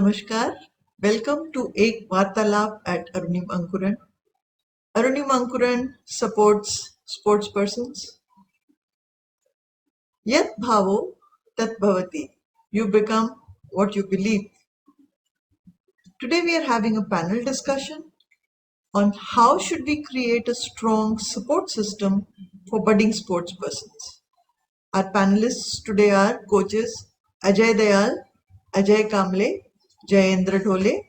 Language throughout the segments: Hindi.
Namaskar. Welcome to Ek Vartalap at Arunim Ankuran. Arunim Ankuran supports sportspersons. Yat bhavo tat bhavati. You become what you believe. Today we are having a panel discussion on how should we create a strong support system for budding sportspersons. Our panelists today are coaches Ajay Dayal, Ajay Kamble, Jayendra Dhole,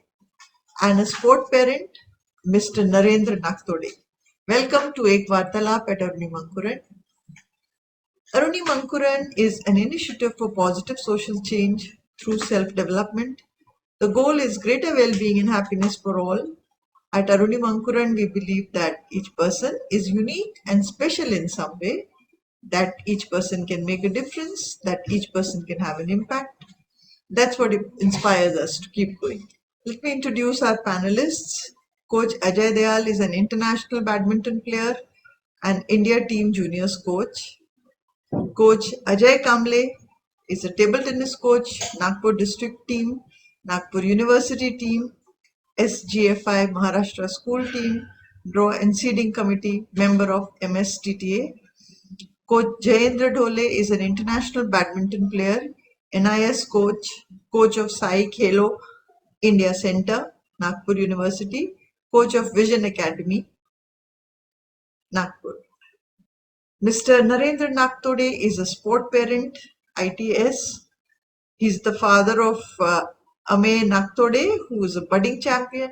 and a sport parent, Mr. Narendra Naktode. Welcome to Ek Vartalap at Aruni Mankuran. Aruni Mankuran is an initiative for positive social change through self-development. The goal is greater well-being and happiness for all. At Aruni Mankuran, we believe that each person is unique and special in some way, that each person can make a difference, that each person can have an impact. That's what inspires us to keep going. Let me introduce our panelists. Coach Ajay Dayal is an international badminton player and India team juniors coach. Coach Ajay Kamble is a table tennis coach, Nagpur district team, Nagpur University team, SGFI Maharashtra school team, draw and seeding committee, member of MSTTA. Coach Jayendra Dhole is an international badminton player, NIS coach, coach of Sai Khelo India Center, Nagpur University, coach of Vision Academy, Nagpur. Mr. Narendra Naktode is a sport parent, ITS. He's the father of Amey Naktode, who is a budding champion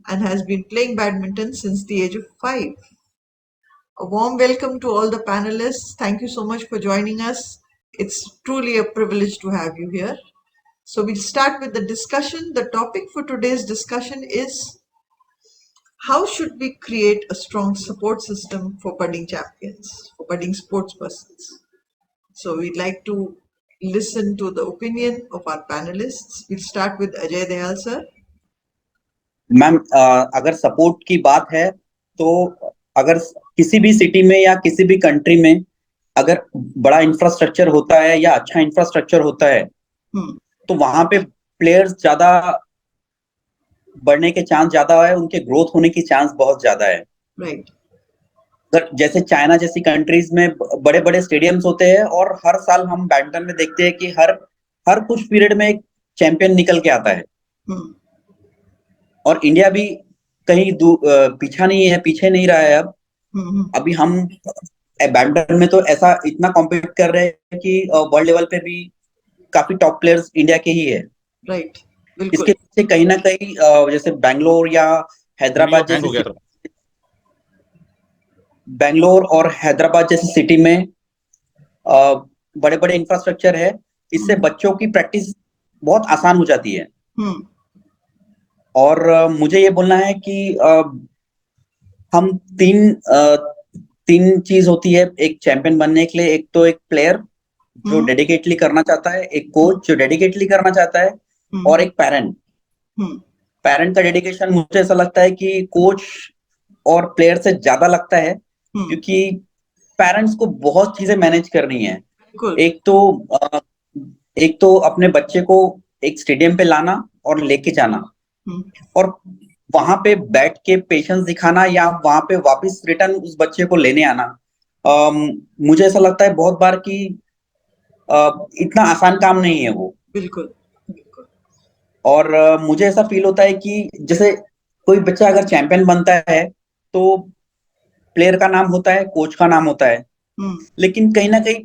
and has been playing badminton since the age of 5. A warm welcome to all the panelists. Thank you so much for joining us. It's truly a privilege to have you here. So we'll start with the discussion. The topic for today's discussion is how should we create a strong support system for budding champions, for budding sportspersons? So we'd like to listen to the opinion of our panelists. We'll start with Ajay Dayal sir. Ma'am, अगर सपोर्ट की बात है तो अगर किसी भी सिटी में या किसी भी कंट्री में अगर बड़ा इंफ्रास्ट्रक्चर होता है या अच्छा इंफ्रास्ट्रक्चर होता है तो वहां पे प्लेयर्स ज्यादा बढ़ने के चांस ज्यादा है, उनके ग्रोथ होने की चांस बहुत ज्यादा है। राइट। अगर जैसे चाइना जैसी कंट्रीज में बड़े बड़े स्टेडियम्स होते हैं और हर साल हम बैडमिंटन में देखते हैं कि हर कुछ पीरियड में एक चैंपियन निकल के आता है। और इंडिया भी कहीं पीछा नहीं है, पीछे नहीं रहा है। अब अभी हम बैडमिंटन में तो ऐसा इतना कॉम्पीट कर रहे हैं कि वर्ल्ड लेवल पे भी काफी टॉप प्लेयर्स इंडिया के ही है। राइट। इसके पीछे कहीं ना कहीं जैसे बैंगलोर या हैदराबाद जैसे बैंगलोर और हैदराबाद जैसी सिटी में बड़े बड़े इंफ्रास्ट्रक्चर है। इससे बच्चों की प्रैक्टिस बहुत आसान हो जाती है। और मुझे ये बोलना है कि हम तीन चीज होती है एक चैंपियन बनने के लिए। एक तो एक प्लेयर जो डेडिकेटली करना चाहता है, एक कोच जो डेडिकेटली करना चाहता है, और एक पेरेंट। पेरेंट का डेडिकेशन मुझे ऐसा लगता है कि कोच और प्लेयर से ज्यादा लगता है, क्योंकि पेरेंट्स को बहुत चीजें मैनेज करनी है। एक तो अपने बच्चे को एक स्टेडियम पे लाना और लेके जाना, और वहां पे बैठ के पेशेंस दिखाना, या वहां पे वापस रिटर्न उस बच्चे को लेने आना। मुझे ऐसा लगता है बहुत बार कि इतना आसान काम नहीं है वो। बिल्कुल। और मुझे ऐसा फील होता है कि जैसे कोई बच्चा अगर चैंपियन बनता है तो प्लेयर का नाम होता है, कोच का नाम होता है, लेकिन कहीं ना कहीं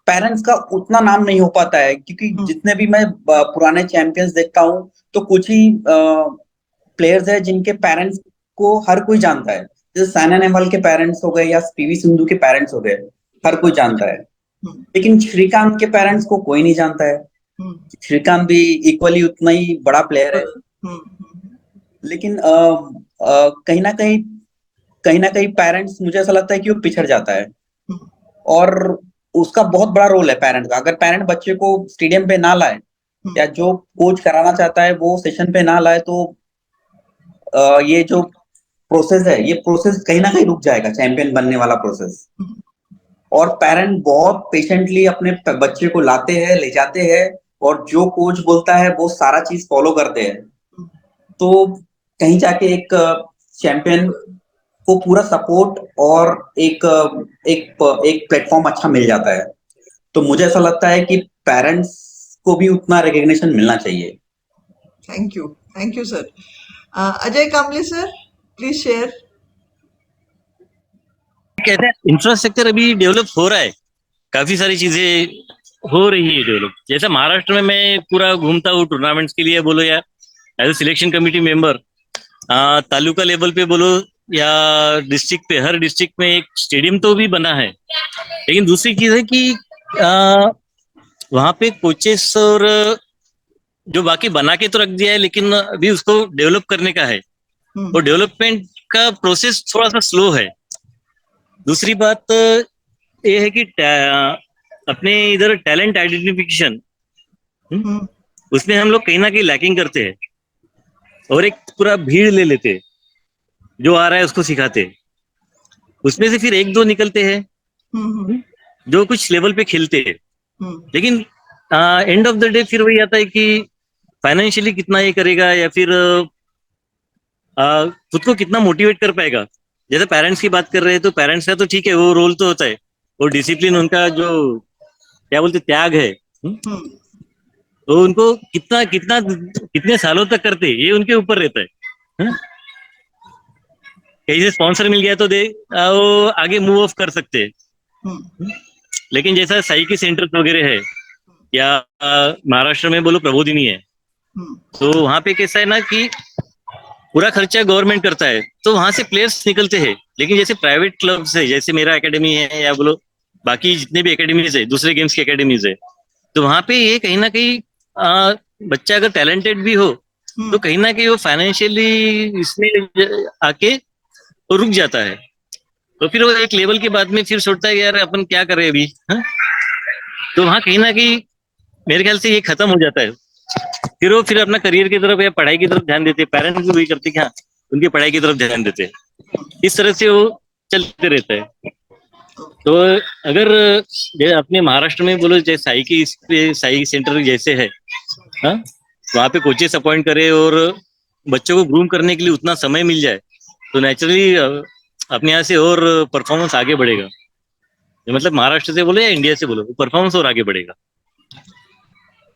पेरेंट्स का उतना नाम नहीं हो पाता है। क्योंकि जितने भी मैं पुराने चैंपियंस देखता हूँ तो कुछ ही प्लेयर्स है जिनके पेरेंट्स को हर कोई जानता है। जैसे साइना नेहवाल के पेरेंट्स हो गए या पीवी सिंधु के पेरेंट्स हो गए, हर कोई जानता है। लेकिन श्रीकांत के पेरेंट्स को कोई नहीं जानता है। श्रीकांत भी इक्वली उतना ही बड़ा प्लेयर है, लेकिन कहीं ना कहीं पेरेंट्स, मुझे ऐसा लगता है कि वो पिछड़ जाता है। और उसका बहुत बड़ा रोल है पेरेंट का। अगर पेरेंट बच्चे को स्टेडियम पे ना लाए या जो कोच कराना चाहता है वो सेशन पे ना लाए तो ये जो प्रोसेस है, ये प्रोसेस कहीं ना कहीं रुक जाएगा, चैंपियन बनने वाला प्रोसेस। और पेरेंट बहुत पेशेंटली अपने बच्चे को लाते हैं, ले जाते हैं, और जो कोच बोलता है वो सारा चीज फॉलो करते हैं, तो कहीं जाके एक चैंपियन को पूरा सपोर्ट और एक एक एक प्लेटफॉर्म अच्छा मिल जाता है। तो मुझे ऐसा लगता है कि पेरेंट्स को भी उतना रिकग्निशन मिलना चाहिए। Thank you sir. Ajay Kamle sir, please share. कहते हैं इंफ्रास्ट्रक्चर अभी डेवलप हो रहा है, काफी सारी चीजें हो रही है डेवलप। जैसे महाराष्ट्र में मैं पूरा घूमता हूँ टूर्नामेंट्स के लिए बोलो या as a selection committee member, taluka level पे बोलो या डिस्ट्रिक्ट पे, हर डिस्ट्रिक्ट में एक स्टेडियम तो भी बना है। लेकिन दूसरी चीज है कि वहां पे कोचेस और जो बाकी बना के तो रख दिया है, लेकिन अभी उसको डेवलप करने का है, और डेवलपमेंट का प्रोसेस थोड़ा सा स्लो है। दूसरी बात ये है कि अपने इधर टैलेंट आइडेंटिफिकेशन, उसमें हम लोग कहीं ना कहीं लैकिंग करते हैं, और एक पूरा भीड़ ले लेते हैं, जो आ रहा है उसको सिखाते। उसमें से फिर एक दो निकलते हैं जो कुछ लेवल पे खेलते हैं, लेकिन एंड ऑफ द डे फिर वही आता है कि फाइनेंशियली कितना ये करेगा, या फिर खुद को कितना मोटिवेट कर पाएगा। जैसे पेरेंट्स की बात कर रहे हैं, तो पेरेंट्स का तो ठीक है, वो रोल तो होता है, वो डिसिप्लिन, उनका जो क्या बोलते त्याग है, तो उनको कितना कितना कितने सालों तक करते ये उनके ऊपर रहता है। कहीं से स्पॉन्सर मिल गया तो वो आगे मूव ऑफ कर सकते हैं। लेकिन जैसा साई की सेंटर्स वगैरह है, या महाराष्ट्र में बोलो प्रबोधिनी है, तो वहां पे कैसा है ना कि पूरा खर्चा गवर्नमेंट करता है, तो वहां से प्लेयर्स निकलते हैं। लेकिन जैसे प्राइवेट क्लब्स है, जैसे मेरा एकेडमी है, या बोलो बाकी जितने भी एकेडमीज है, दूसरे गेम्स की एकेडमीज है, तो वहां पे ये कहीं ना कहीं बच्चा अगर टैलेंटेड भी हो, तो कहीं ना कहीं वो फाइनेंशियली इसमें आके तो रुक जाता है। तो फिर वो एक लेवल के बाद में फिर सोचता है यार अपन क्या करें अभी, हा? तो वहां कहीं ना कहीं मेरे ख्याल से ये खत्म हो जाता है। फिर वो फिर अपना करियर की तरफ या पढ़ाई की तरफ ध्यान देते। पेरेंट्स भी वही करते कि हाँ, उनकी पढ़ाई की तरफ ध्यान देते। इस तरह से वो चलते रहता है। तो अगर अपने महाराष्ट्र में बोलो, जैसे साई की साई सेंटर जैसे है, हाँ, वहाँ पे कोचेस अपॉइंट करे और बच्चों को ग्रूम करने के लिए उतना समय मिल जाए, तो नेचुरली अपने यहाँ से और परफॉर्मेंस आगे बढ़ेगा। मतलब महाराष्ट्र से बोलो या इंडिया से बोलो, परफॉर्मेंस और आगे बढ़ेगा।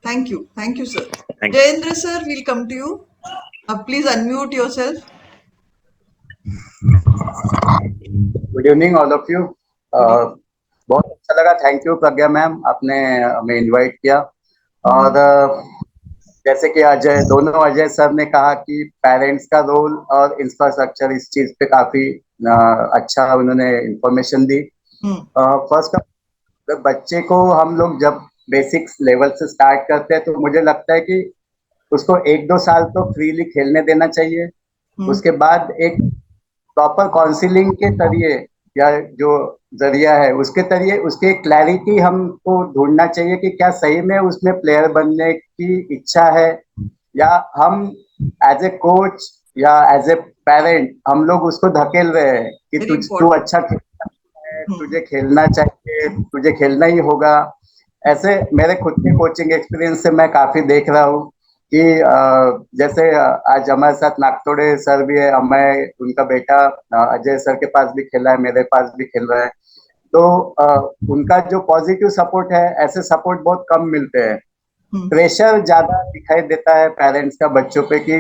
Thank you sir. Jayendra sir, we'll come to you. Please unmute yourself. Good evening all of you. बहुत अच्छा लगा, थैंक यू प्रज्ञा मैम, आपने हमें इनवाइट किया। और जैसे कि दोनों अजय सर ने कहा कि पेरेंट्स का रोल और इंफ्रास्ट्रक्चर, इस चीज पे काफी अच्छा उन्होंने इंफॉर्मेशन दी। फर्स्ट बच्चे को हम लोग जब बेसिक्स लेवल से स्टार्ट करते हैं, तो मुझे लगता है कि उसको 1-2 साल तो फ्रीली खेलने देना चाहिए। उसके बाद एक प्रॉपर काउंसलिंग के जरिए, या जो जरिया है उसके जरिए उसकी क्लैरिटी हमको ढूंढना चाहिए कि क्या सही में उसमें प्लेयर बनने की इच्छा है, या हम एज ए कोच या एज ए पेरेंट हम लोग उसको धकेल रहे हैं कि तू अच्छा खेलता है, तुझे खेलना चाहिए, तुझे खेलना ही होगा। ऐसे मेरे खुद के कोचिंग एक्सपीरियंस से मैं काफी देख रहा हूँ कि जैसे आज हमारे साथ नागतोड़े सर भी है, मैं उनका बेटा अजय सर के पास भी खेला है, मेरे पास भी खेल रहा है। तो उनका जो पॉजिटिव सपोर्ट है, ऐसे सपोर्ट बहुत कम मिलते हैं। प्रेशर ज्यादा दिखाई देता है पेरेंट्स का बच्चों पे कि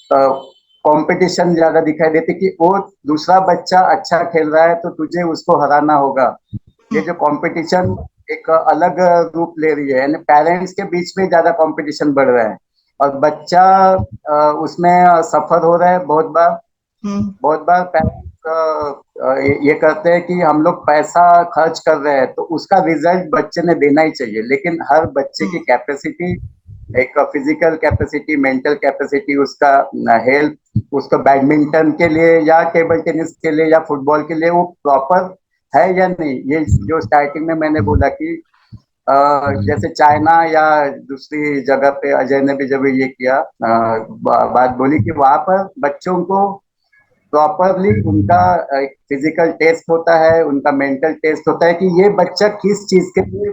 कंपटीशन ज्यादा दिखाई देती कि वो दूसरा बच्चा अच्छा खेल रहा है तो तुझे उसको हराना होगा। ये जो कंपटीशन एक अलग रूप ले रही है, यानी पेरेंट्स के बीच में ज्यादा कंपटीशन बढ़ रहा है, और बच्चा उसमें सफर हो रहा है। बहुत बार पेरेंट्स ये करते हैं कि हम लोग पैसा खर्च कर रहे हैं तो उसका रिजल्ट बच्चे ने देना ही चाहिए, लेकिन हर बच्चे की कैपेसिटी, एक फिजिकल कैपेसिटी, मेंटल कैपेसिटी, उसका हेल्थ, उसका बैडमिंटन के लिए या टेबल टेनिस के लिए या फुटबॉल के लिए वो प्रॉपर है या नहीं। ये जो स्टार्टिंग में मैंने बोला कि जैसे चाइना या दूसरी जगह पे अजय ने भी जब ये किया बात बोली कि वहां पर बच्चों को प्रॉपरली उनका फिजिकल टेस्ट होता है, उनका मेंटल टेस्ट होता है कि ये बच्चा किस चीज के लिए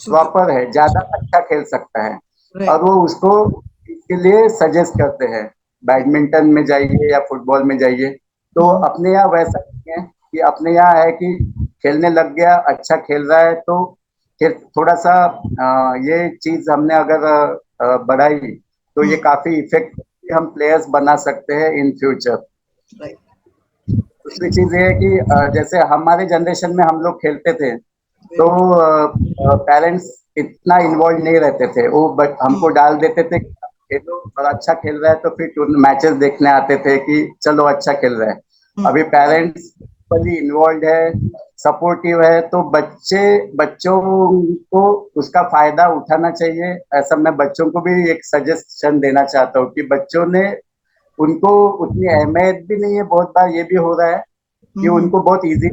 प्रॉपर है, ज्यादा अच्छा खेल सकता है। और वो उसको इसके लिए सजेस्ट करते हैं, बैडमिंटन में जाइए या फुटबॉल में जाइए। तो अपने यहाँ वैसा नहीं है कि अपने यहाँ है कि खेलने लग गया, अच्छा खेल रहा है तो फिर थोड़ा सा ये चीज हमने अगर बढ़ाई तो ये काफी इफेक्ट हम प्लेयर्स बना सकते हैं इन फ्यूचर। दूसरी चीज ये है कि जैसे हमारे जनरेशन में हम लोग खेलते थे तो पेरेंट्स इतना इन्वॉल्व नहीं रहते थे, वो बट हमको डाल देते थे कि खेलो और अच्छा खेल रहा है तो फिर मैचेस देखने आते थे कि चलो अच्छा खेल रहा है। अभी पेरेंट्स फुली इन्वॉल्व है, सपोर्टिव है, तो बच्चों को उसका फायदा उठाना चाहिए। ऐसा मैं बच्चों को भी एक सजेशन देना चाहता हूँ कि बच्चों ने उनको उतनी अहमियत भी नहीं है, बहुत बार ये भी हो रहा है कि उनको बहुत इजी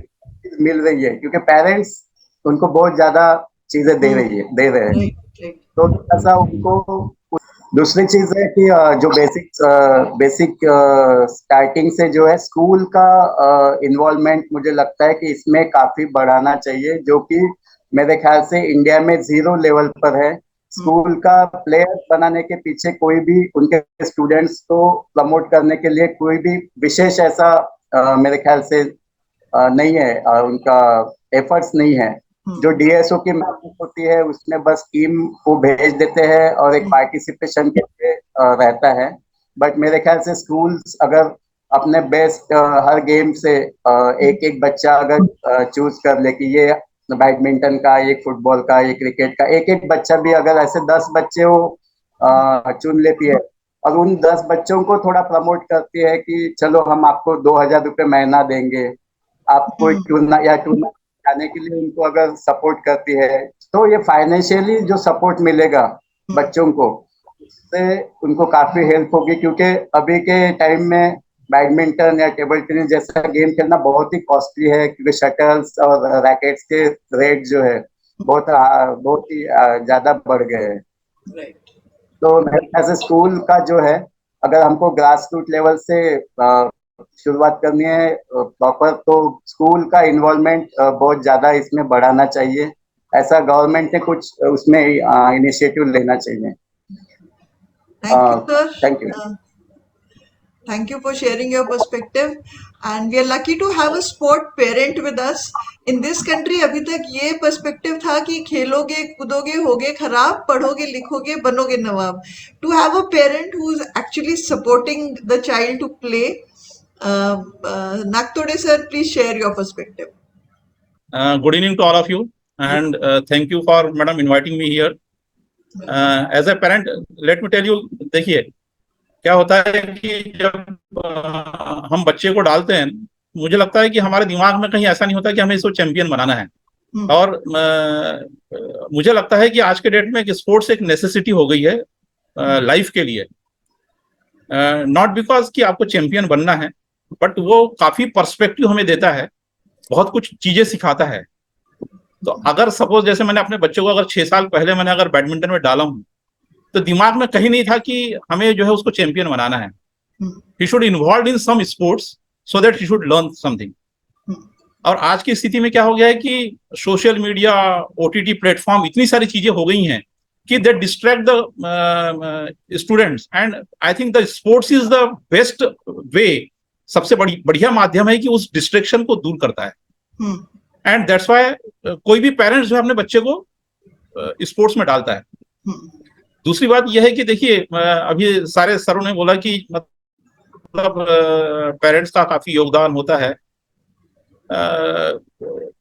मिल रही है क्योंकि पेरेंट्स उनको बहुत ज्यादा चीजें दे रहे हैं। तो ऐसा उनको दूसरी चीज है कि जो बेसिक स्टार्टिंग से जो है स्कूल का इन्वॉल्वमेंट मुझे लगता है कि इसमें काफी बढ़ाना चाहिए, जो कि मेरे ख्याल से इंडिया में 0 लेवल पर है। स्कूल का प्लेयर बनाने के पीछे कोई भी उनके स्टूडेंट्स को प्रमोट करने के लिए कोई भी विशेष ऐसा मेरे ख्याल से नहीं है, उनका एफर्ट्स नहीं है। जो डीएसओ की मैच होती है उसमें बस टीम को भेज देते हैं और एक पार्टिसिपेशन के लिए रहता है। बट मेरे ख्याल से स्कूल्स अगर अपने बेस्ट हर गेम से एक एक बच्चा अगर चूज कर ले कि ये बैडमिंटन का, एक फुटबॉल का, एक क्रिकेट का, एक एक बच्चा भी अगर ऐसे 10 बच्चे वो चुन लेती है और उन 10 बच्चों को थोड़ा प्रमोट करती है कि चलो हम आपको 2,000 रुपये महीना देंगे, आपको टूर्नामेंट जाने के लिए उनको अगर सपोर्ट करती है, तो ये फाइनेंशियली जो सपोर्ट मिलेगा बच्चों को, उससे उनको काफी हेल्प होगी। क्योंकि अभी के टाइम में बैडमिंटन या टेबल टेनिस जैसा गेम खेलना बहुत ही कॉस्टली है क्योंकि शटल्स और रैकेट्स के रेट जो है बहुत ही ज्यादा बढ़ गए हैं। तो मेरे ख्याल से स्कूल का जो है, अगर हमको ग्रास रूट लेवल से शुरुआत करनी है प्रॉपर, तो स्कूल का इन्वॉल्वमेंट बहुत ज्यादा इसमें बढ़ाना चाहिए। ऐसा गवर्नमेंट ने कुछ उसमें इनिशिएटिव लेना चाहिए। Thank you, sir. Thank you for sharing your perspective. And we are lucky to have a sport parent with us. In this country, अभी तक ये perspective था कि खेलोगे, कूदोगे, होगे खराब, पढ़ोगे, लिखोगे, बनोगे नवाब. To have a parent who is actually supporting the child to play. Naktode sir, please share your perspective. Good evening to all of you, and thank you for madam inviting me here. As a parent, let me tell you, देखिए क्या होता है कि जब हम बच्चे को डालते हैं, मुझे लगता है कि हमारे दिमाग में कहीं ऐसा नहीं होता कि हमें इसको चैंपियन बनाना है। और मुझे लगता है कि आज के डेट में स्पोर्ट्स एक नेसेसिटी हो गई है लाइफ के लिए। नॉट बिकॉज कि आपको चैंपियन बनना है, बट वो काफी पर्सपेक्टिव हमें देता है, बहुत कुछ चीजें सिखाता है। तो अगर सपोज जैसे मैंने अपने बच्चे को अगर 6 साल पहले मैंने अगर बैडमिंटन में डाला हूं, तो दिमाग में कहीं नहीं था कि हमें जो है उसको चैंपियन बनाना है। He should involve in some sports so that he should learn something. और आज की स्थिति में क्या हो गया है कि सोशल मीडिया, ओटीटी प्लेटफॉर्म, इतनी सारी चीजें हो गई हैं कि they distract the students, and I think the sports is the best way, सबसे बढ़िया माध्यम है कि उस डिस्ट्रैक्शन को दूर करता है। एंड दैट्स व्हाई कोई भी पेरेंट्स जो है अपने बच्चे को स्पोर्ट्स में डालता है। दूसरी बात यह है कि देखिए अभी सारे सरों ने बोला कि मतलब पेरेंट्स का काफी योगदान होता है।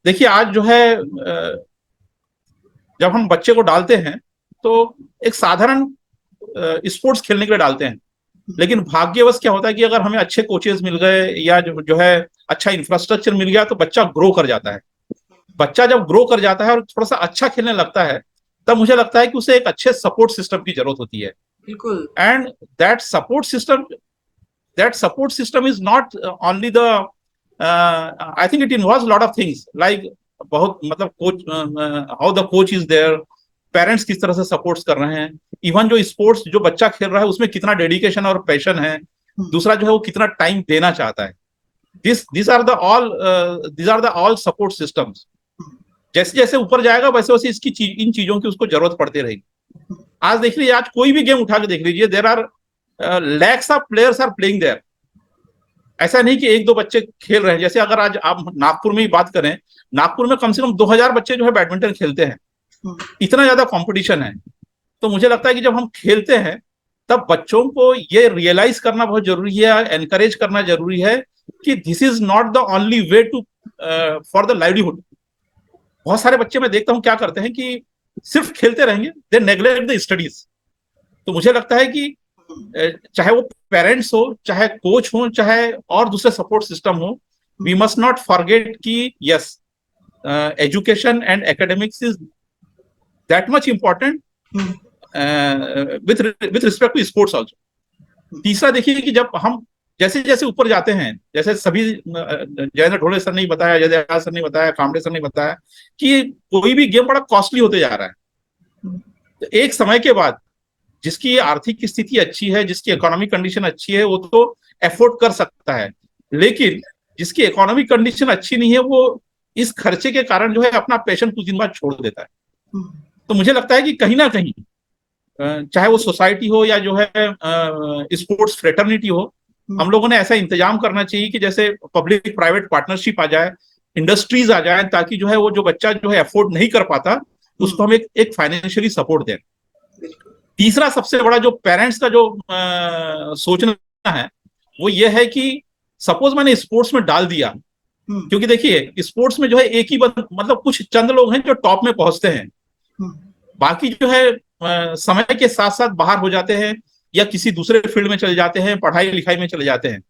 देखिए आज जो है जब हम बच्चे को डालते हैं तो एक साधारण स्पोर्ट्स खेलने के लिए डालते हैं, लेकिन भाग्यवश क्या होता है कि अगर हमें अच्छे कोचेस मिल गए या जो है अच्छा इंफ्रास्ट्रक्चर मिल गया तो बच्चा ग्रो कर जाता है। बच्चा जब ग्रो कर जाता है और थोड़ा सा अच्छा खेलने लगता है, तब मुझे लगता है कि उसे एक अच्छे सपोर्ट सिस्टम की जरूरत होती है। बिल्कुल। And that support system is not only the, I think it involves lot of things like बहुत मतलब coach, how the coach is there, parents किस तरह से सपोर्ट्स कर रहे हैं, इवन जो स्पोर्ट्स जो बच्चा खेल रहा है उसमें कितना डेडिकेशन और पैशन है, दूसरा जो है वो कितना टाइम देना चाहता है। these are the all support systems. जैसे जैसे ऊपर जाएगा वैसे वैसे इन चीजों की उसको जरूरत पड़ती रहेगी। आज देख लीजिए, आज कोई भी गेम उठा के देख लीजिए, there are lakhs of players are playing there. ऐसा नहीं कि एक दो बच्चे खेल रहे हैं। जैसे अगर आज आप नागपुर में ही बात करें, नागपुर में कम से कम 2000 बच्चे जो है बैडमिंटन खेलते हैं। इतना ज्यादा कंपटीशन है। तो मुझे लगता है कि जब हम खेलते हैं तब बच्चों को ये रियलाइज करना बहुत जरूरी है, एनकरेज करना जरूरी है कि this is not the only way to for the livelihood. बहुत सारे बच्चे मैं देखता हूं क्या करते हैं कि सिर्फ खेलते रहेंगे, दे नेग्लेक्ट द स्टडीज। तो मुझे लगता है कि चाहे वो पेरेंट्स हो, चाहे कोच हो, चाहे और दूसरे सपोर्ट सिस्टम हो, वी मस्ट नॉट फॉरगेट कि yes, education and academics is that much important with respect to sports also. तीसरा देखिए कि जब हम जैसे जैसे ऊपर जाते हैं, जैसे सभी जयेंद्र ढोले सर ने बताया, जय दयाल सर ने बताया, कामड़े सर ने बताया कि कोई भी गेम बड़ा कॉस्टली होते जा रहा है। तो एक समय के बाद जिसकी आर्थिक स्थिति अच्छी है, जिसकी इकोनॉमिक कंडीशन अच्छी है, वो तो एफोर्ड कर सकता है। लेकिन जिसकी इकोनॉमिक कंडीशन अच्छी नहीं है, वो इस खर्चे के कारण जो है अपना पैशन कुछ दिन बाद छोड़ देता है। तो मुझे लगता है कि कहीं ना कहीं चाहे वो सोसाइटी हो या जो है स्पोर्ट्स फ्रेटर्निटी हो, हम लोगों ने ऐसा इंतजाम करना चाहिए कि जैसे पब्लिक प्राइवेट पार्टनरशिप आ जाए, इंडस्ट्रीज आ जाए, ताकि जो है वो जो बच्चा जो है अफोर्ड नहीं कर पाता उसको हम एक फाइनेंशियली सपोर्ट दें। तीसरा सबसे बड़ा जो पेरेंट्स का जो सोचना है वो ये है कि सपोज मैंने स्पोर्ट्स में डाल दिया, क्योंकि देखिए स्पोर्ट्स में जो है एक ही मतलब कुछ चंद लोग हैं जो टॉप में पहुंचते हैं, बाकी जो है समय के साथ साथ बाहर हो जाते हैं या किसी दूसरे फील्ड में चले जाते हैं, पढ़ाई लिखाई में चले जाते हैं।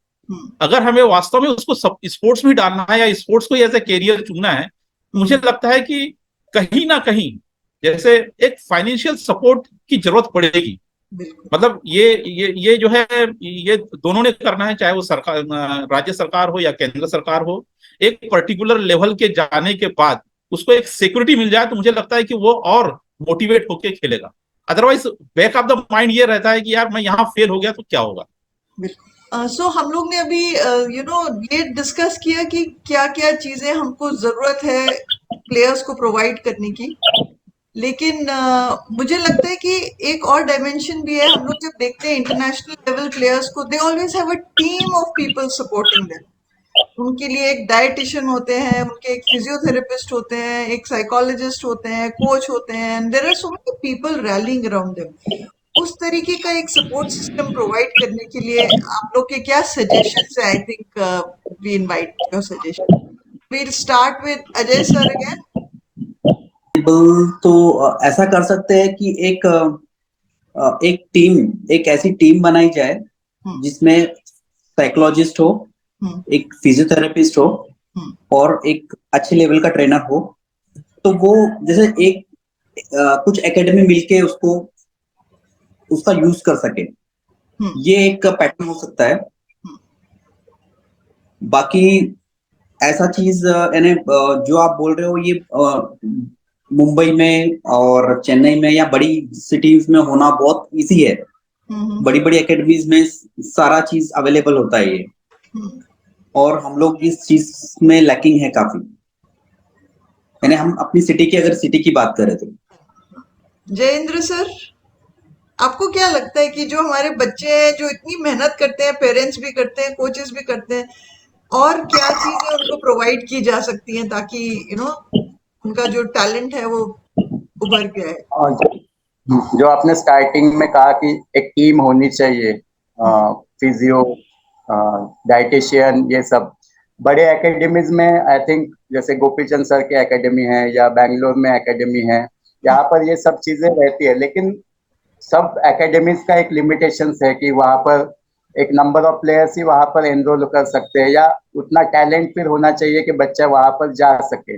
अगर हमें वास्तव में उसको स्पोर्ट्स में डालना है या स्पोर्ट्स को एज ए कैरियर चुनना है, मुझे लगता है कि कहीं ना कहीं जैसे एक फाइनेंशियल सपोर्ट की जरूरत पड़ेगी। मतलब ये जो है ये दोनों ने करना है, चाहे वो सरकार, राज्य सरकार हो या केंद्र सरकार हो। एक पर्टिकुलर लेवल के जाने के बाद उसको एक सिक्योरिटी मिल जाए तो मुझे लगता है कि वो और मोटिवेट होके खेलेगा। Otherwise back of the mind ये रहता है कि यार मैं यहाँ फेल हो गया तो क्या होगा। सो हम लोग ने अभी ये डिस्कस किया कि क्या क्या चीजें हमको जरूरत है प्लेयर्स को प्रोवाइड करने की, लेकिन मुझे लगता है कि एक और डायमेंशन भी है। हम लोग जब देखते हैं इंटरनेशनल लेवल प्लेयर्स को, they always have a team of people supporting them. उनके लिए एक डाइटिशियन होते हैं, उनके एक फिजियोथेरेपिस्ट होते हैं, एक साइकोलॉजिस्ट होते हैं, कोच होते हैं, and there are so many people rallying around them. उस तरीके का एक सपोर्ट सिस्टम प्रोवाइड करने के लिए आप लोग के क्या सजेशंस है? I think we invite your suggestion. We'll start with Ajay sir again. तो ऐसा कर सकते हैं कि एक ऐसी टीम बनाई जाए जिसमें साइकोलॉजिस्ट हो, एक फिजियोथेरेपिस्ट हो और एक अच्छे लेवल का ट्रेनर हो। तो वो जैसे एक कुछ एकेडमी मिलके उसका यूज कर सके, ये एक पैटर्न हो सकता है। बाकी ऐसा चीज यानी जो आप बोल रहे हो ये मुंबई में और चेन्नई में या बड़ी सिटीज में होना बहुत इजी है। बड़ी बड़ी एकेडमीज में सारा चीज अवेलेबल होता है ये, और हम लोग इस चीज में लैकिंग है काफी। यानी हम अपनी सिटी की अगर सिटी की बात करें तो। जयेंद्र सर, आपको क्या लगता है कि जो हमारे बच्चे हैं जो इतनी मेहनत करते हैं, पेरेंट्स भी करते हैं, कोचेस भी करते हैं, और क्या चीजें उनको प्रोवाइड की जा सकती हैं ताकि उनका जो टैलेंट है वो उभर के आए? जो आपने स्टार्टिंग में कहा कि एक टीम होनी चाहिए, फिजियो, डाइटिशियन, ये सब बड़े एकेडमीज में आई थिंक जैसे गोपीचंद सर की एकेडमी है या बैंगलोर में एकेडमी है, यहाँ पर ये सब चीजें रहती है। लेकिन सब एकेडमीज का एक लिमिटेशंस है कि वहाँ पर एक नंबर ऑफ प्लेयर्स ही वहाँ पर एनरोल कर सकते हैं, या उतना टैलेंट फिर होना चाहिए कि बच्चा वहाँ पर जा सके।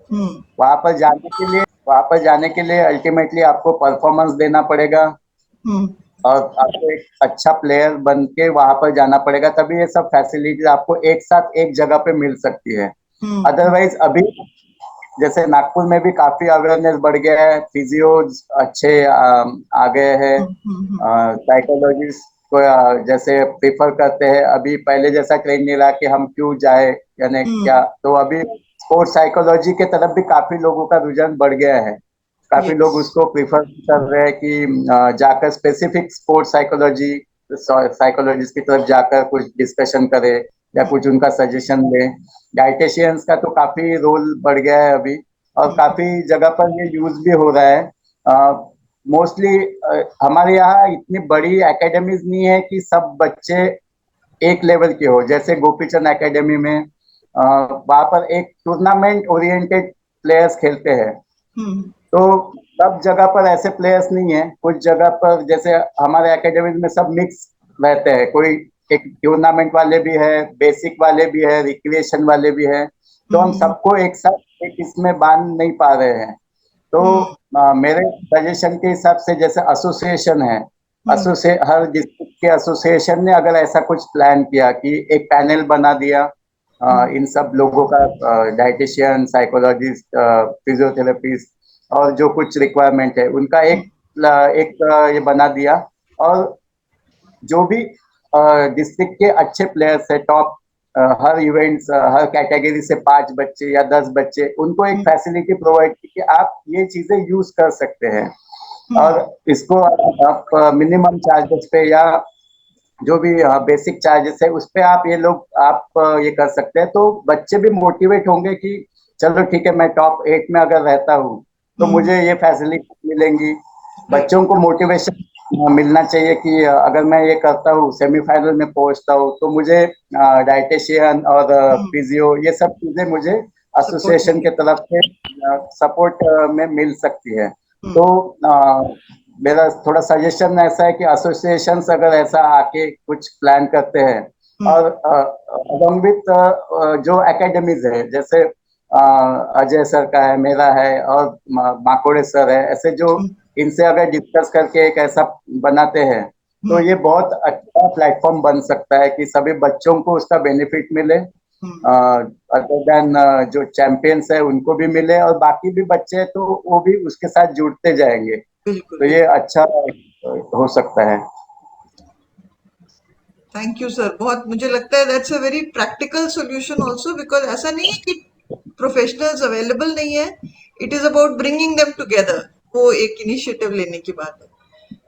वहाँ पर जाने के लिए अल्टीमेटली आपको परफॉर्मेंस देना पड़ेगा और आपको एक अच्छा प्लेयर बन के वहां पर जाना पड़ेगा, तभी ये सब फैसिलिटीज आपको एक साथ एक जगह पे मिल सकती है। अदरवाइज अभी जैसे नागपुर में भी काफी अवेयरनेस बढ़ गया है, फिजियोज अच्छे आ गए हैं, साइकोलॉजिस्ट को जैसे प्रीफर करते हैं। अभी पहले जैसा ट्रेंड नहीं रहा कि हम क्यों जाए यानी क्या, तो अभी स्पोर्ट्स साइकोलॉजी के तरफ भी काफी लोगों का रुझान बढ़ गया है। काफी लोग उसको प्रिफर कर रहे हैं कि जाकर स्पेसिफिक स्पोर्ट्स साइकोलॉजिस्ट की तरफ जाकर कुछ डिस्कशन करे या कुछ उनका सजेशन ले। डाइटेशियंस का तो काफी रोल बढ़ गया है अभी, और काफी जगह पर ये यूज भी हो रहा है। मोस्टली हमारे यहाँ इतनी बड़ी एकेडमीज नहीं है कि सब बच्चे एक लेवल के हो। जैसे गोपीचंद एकेडमी में वहां पर एक टूर्नामेंट ओरिएंटेड प्लेयर्स खेलते हैं, तो सब जगह पर ऐसे प्लेयर्स नहीं है। कुछ जगह पर जैसे हमारे एकेडमी में सब मिक्स रहते हैं, कोई एक टूर्नामेंट वाले भी है, बेसिक वाले भी है, रिक्रिएशन वाले भी है, तो हम सबको एक साथ एक इसमें बांध नहीं पा रहे हैं। तो मेरे सजेशन के हिसाब से जैसे एसोसिएशन है, हर डिस्ट्रिक्ट के एसोसिएशन ने अगर ऐसा कुछ प्लान किया कि एक पैनल बना दिया इन सब लोगों का, डाइटिशियन, साइकोलॉजिस्ट, फिजियोथेरेपिस्ट, और जो कुछ रिक्वायरमेंट है उनका एक ये बना दिया, और जो भी डिस्ट्रिक्ट के अच्छे प्लेयर्स है टॉप, हर इवेंट्स, हर कैटेगरी से 5 बच्चे या 10 बच्चे, उनको एक फैसिलिटी प्रोवाइड की कि आप ये चीजें यूज कर सकते हैं, और इसको आप मिनिमम चार्जेस पे या जो भी बेसिक चार्जेस है उस पे आप ये कर सकते हैं। तो बच्चे भी मोटिवेट होंगे कि चलो ठीक है, मैं टॉप 8 में अगर रहता हूँ तो मुझे ये फैसिलिटी मिलेंगी। बच्चों को मोटिवेशन मिलना चाहिए कि अगर मैं ये करता हूँ, सेमीफाइनल में पहुंचता हूँ, तो मुझे डाइटेशियन और फिजियो ये सब चीजें मुझे एसोसिएशन के तरफ से सपोर्ट में मिल सकती है। तो मेरा थोड़ा सजेशन ऐसा है कि एसोसिएशंस अगर ऐसा आके कुछ प्लान करते हैं, और अलॉन्ग विथ जो एकेडमीज है, जैसे अजय सर का है, मेरा है, और माकोड़े सर है, ऐसे जो इनसे अगर डिस्कस करके एक ऐसा बनाते हैं तो ये बहुत अच्छा प्लेटफॉर्म बन सकता है कि सभी बच्चों को उसका बेनिफिट मिले, अदर देन जो चैंपियंस है उनको भी मिले, और बाकी भी बच्चे तो वो भी उसके साथ जुड़ते जाएंगे। तो ये अच्छा हो सकता है। Thank you sir. बहुत मुझे लगता है that's a very practical solution also, because ऐसा नहीं है कि प्रोफेशनल्स अवेलेबल नहीं है, it is about bringing them together. वो एक इनिशिएटिव लेने की बात है।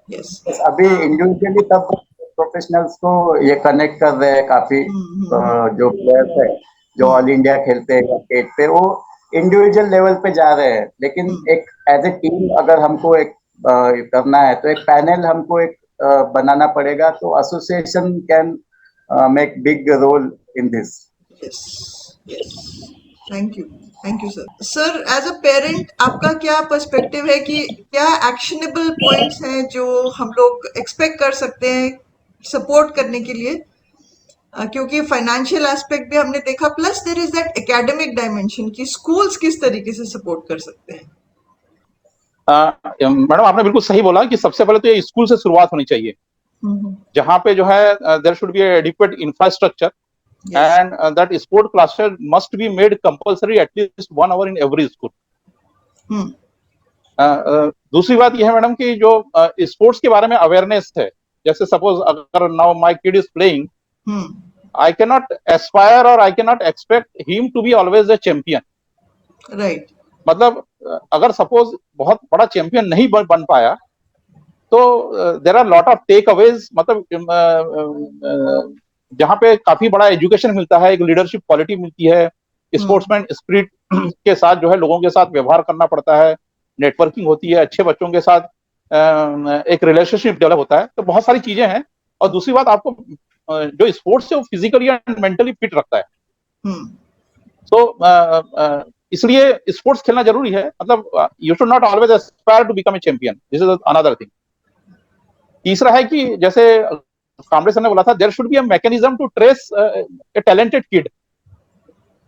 यस, अभी इंडिविजुअली तब प्रोफेशनल्स को ये कनेक्ट कर रहे हैं काफी, जो प्लेयर्स है जो ऑल इंडिया खेलते हैं स्टेट पे, वो इंडिविजुअल लेवल पे जा रहे हैं, लेकिन एक एज ए टीम अगर हमको एक करना है तो एक पैनल हमको एक बनाना पड़ेगा। तो association can make big role in this. Thank you sir. Sir, as a parent आपका क्या पर्सपेक्टिव है कि क्या एक्शनेबल पॉइंट्स हैं जो हम लोग एक्सपेक्ट कर सकते हैं सपोर्ट करने के लिए? क्योंकि फाइनेंशियल एस्पेक्ट भी हमने देखा, plus there is that academic dimension कि स्कूल्स किस तरीके से सपोर्ट कर सकते हैं। मैडम आपने बिल्कुल सही बोला कि सबसे पहले तो ये स्कूल से शुरुआत होनी चाहिए, जहां पे जो है there should be adequate infrastructure, and that sport classes must be made compulsory at least 1 hour in every school. दूसरी बात यह है मैडम कि जो स्पोर्ट्स के बारे में अवेयरनेस है, जैसे सपोज अगर now my kid is playing, I cannot aspire or I cannot expect him to be always a champion. Right. मतलब अगर सपोज बहुत बड़ा चैंपियन नहीं बन पाया तो there are lot of takeaways, मतलब जहां पे काफी बड़ा एजुकेशन मिलता है, एक लीडरशिप क्वालिटी मिलती है, स्पोर्ट्समैन स्पिरिट के साथ जो है लोगों के साथ व्यवहार करना पड़ता है, नेटवर्किंग होती है, अच्छे बच्चों के साथ एक रिलेशनशिप डेवलप होता है, तो बहुत सारी चीजें हैं। और दूसरी बात, आपको जो स्पोर्ट्स है वो फिजिकली एंड मेंटली फिट रखता है। सो इसलिए स्पोर्ट्स खेलना जरूरी है। मतलब you should not always aspire to become a champion, this is another thing. तीसरा है कि जैसे कामरे सर ने बोला था, there should be a mechanism to trace a talented kid.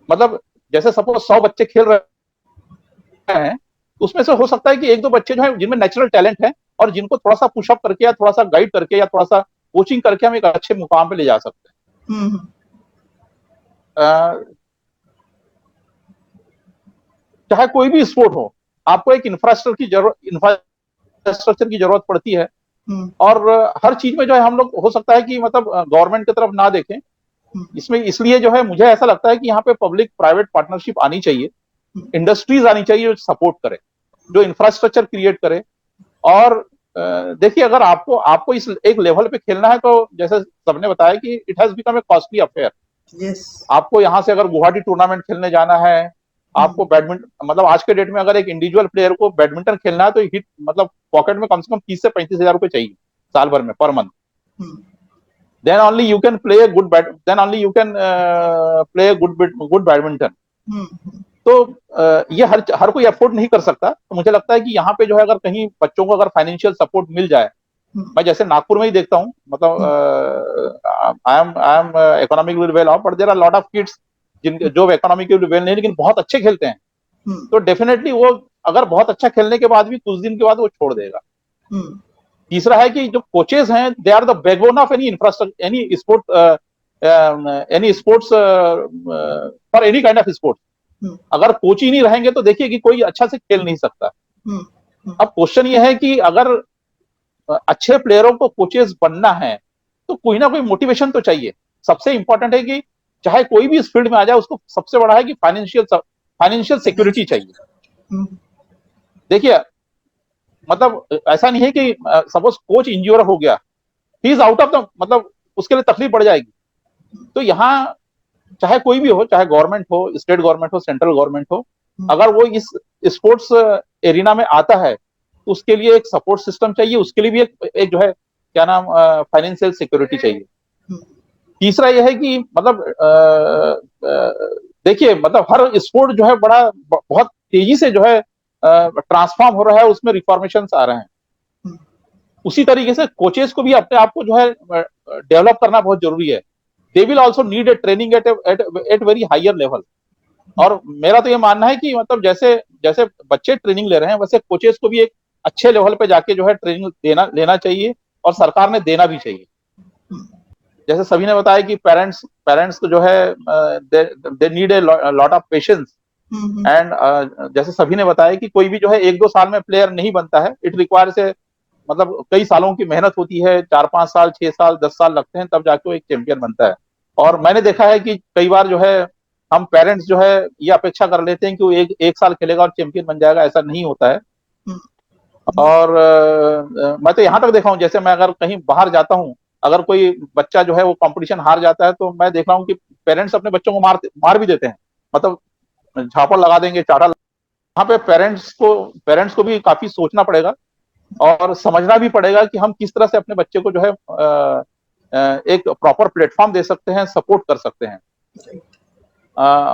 मतलब जैसे सपोज 100 बच्चे खेल रहे हैं, उसमें से हो सकता है कि 1-2 बच्चे जो है जिनमें नेचुरल टैलेंट है, और जिनको थोड़ा सा पुशअप करके या थोड़ा सा गाइड करके या थोड़ा सा कोचिंग करके हम एक अच्छे मुकाम पे ले जा सकते हैं। चाहे कोई भी स्पोर्ट हो, आपको एक इंफ्रास्ट्रक्चर की जरूरत पड़ती है, और हर चीज में जो है हम लोग हो सकता है कि मतलब गवर्नमेंट की तरफ ना देखें इसमें। इसलिए जो है मुझे ऐसा लगता है कि यहाँ पे पब्लिक प्राइवेट पार्टनरशिप आनी चाहिए, इंडस्ट्रीज आनी चाहिए जो सपोर्ट करे। जो इंफ्रास्ट्रक्चर क्रिएट करे। और देखिए, अगर आपको इस एक लेवल पे खेलना है तो जैसे सबने बताया कि it has become a costly affair. आपको यहाँ से अगर गुवाहाटी टूर्नामेंट खेलने जाना है, आपको बैडमिंटन, मतलब आज के डेट में अगर एक इंडिविजुअल प्लेयर को बैडमिंटन खेलना है तो हिट मतलब पॉकेट में कम से कम 30 से 35 हजार रुपए चाहिए साल भर में, per month. then only you can play a good then only you can play a good badminton. तो ये हर कोई अफोर्ड नहीं कर सकता। तो मुझे लगता है कि यहाँ पे जो है, अगर कहीं बच्चों को अगर फाइनेंशियल सपोर्ट मिल जाए, मैं जैसे नागपुर में ही देखता हूँ, मतलब I am economically well off, but there are lot of kids जो इकोनॉमिकली वेल नहीं लेकिन बहुत अच्छे खेलते हैं। तो डेफिनेटली वो अगर बहुत अच्छा खेलने के बाद भी कुछ दिन के बाद वो छोड़ देगा। तीसरा है कि जो कोचेज हैं, they are the backbone of any infrastructure, any sports for any kind of sports. अगर कोच ही नहीं रहेंगे तो देखिए कि कोई अच्छा से खेल नहीं सकता। अब क्वेश्चन ये है कि अगर अच्छे प्लेयरों को कोचेस बनना है तो कोई ना कोई मोटिवेशन तो चाहिए। सबसे इंपॉर्टेंट है कि चाहे कोई भी इस फील्ड में आ जाए, उसको सबसे बड़ा है कि फाइनेंशियल सिक्योरिटी चाहिए। देखिए, मतलब ऐसा नहीं है कि सपोज कोच इंज्योर हो गया, he is out of the, मतलब उसके लिए तकलीफ बढ़ जाएगी। तो यहाँ चाहे कोई भी हो, चाहे गवर्नमेंट हो, स्टेट गवर्नमेंट हो, सेंट्रल गवर्नमेंट हो, अगर वो इस स्पोर्ट्स एरिना में आता है तो उसके लिए एक सपोर्ट सिस्टम चाहिए, उसके लिए भी एक जो है क्या नाम फाइनेंशियल सिक्योरिटी चाहिए। तीसरा यह है कि मतलब देखिए, मतलब हर स्पोर्ट जो है बहुत तेजी से जो है ट्रांसफॉर्म हो रहा है, उसमें रिफॉर्मेशंस आ रहे हैं। उसी तरीके से कोचेस को भी अपने आप को जो है डेवलप करना बहुत जरूरी है। They will also need a training at very higher level. और मेरा तो ये मानना है कि मतलब जैसे जैसे बच्चे ट्रेनिंग ले रहे हैं, वैसे कोचेस को भी एक अच्छे लेवल पे जाके जो है ट्रेनिंग लेना चाहिए, और सरकार ने देना भी चाहिए। जैसे सभी ने बताया कि पेरेंट्स तो जो है they need a lot of patience. And जैसे सभी ने बताया कि कोई भी जो है 1-2 साल में प्लेयर नहीं बनता है, इट रिक्वायर्स ए, मतलब कई सालों की मेहनत होती है, 4-5 साल, 6 साल, 10 साल लगते हैं, तब जाके वो एक चैंपियन बनता है। और मैंने देखा है कि कई बार जो है हम पेरेंट्स जो है ये अपेक्षा कर लेते हैं कि वो एक साल खेलेगा और चैंपियन बन जाएगा, ऐसा नहीं होता है। और मैं तो यहाँ तक देखा हूँ, जैसे मैं अगर कहीं बाहर जाता हूँ, अगर कोई बच्चा जो है वो कंपटीशन हार जाता है तो मैं देख रहा हूँ कि पेरेंट्स अपने बच्चों को मार भी देते हैं, मतलब झापड़ लगा देंगे, चाटा। यहाँ पे पेरेंट्स को भी काफी सोचना पड़ेगा और समझना भी पड़ेगा कि हम किस तरह से अपने बच्चे को जो है एक प्रॉपर प्लेटफॉर्म दे सकते हैं, सपोर्ट कर सकते हैं।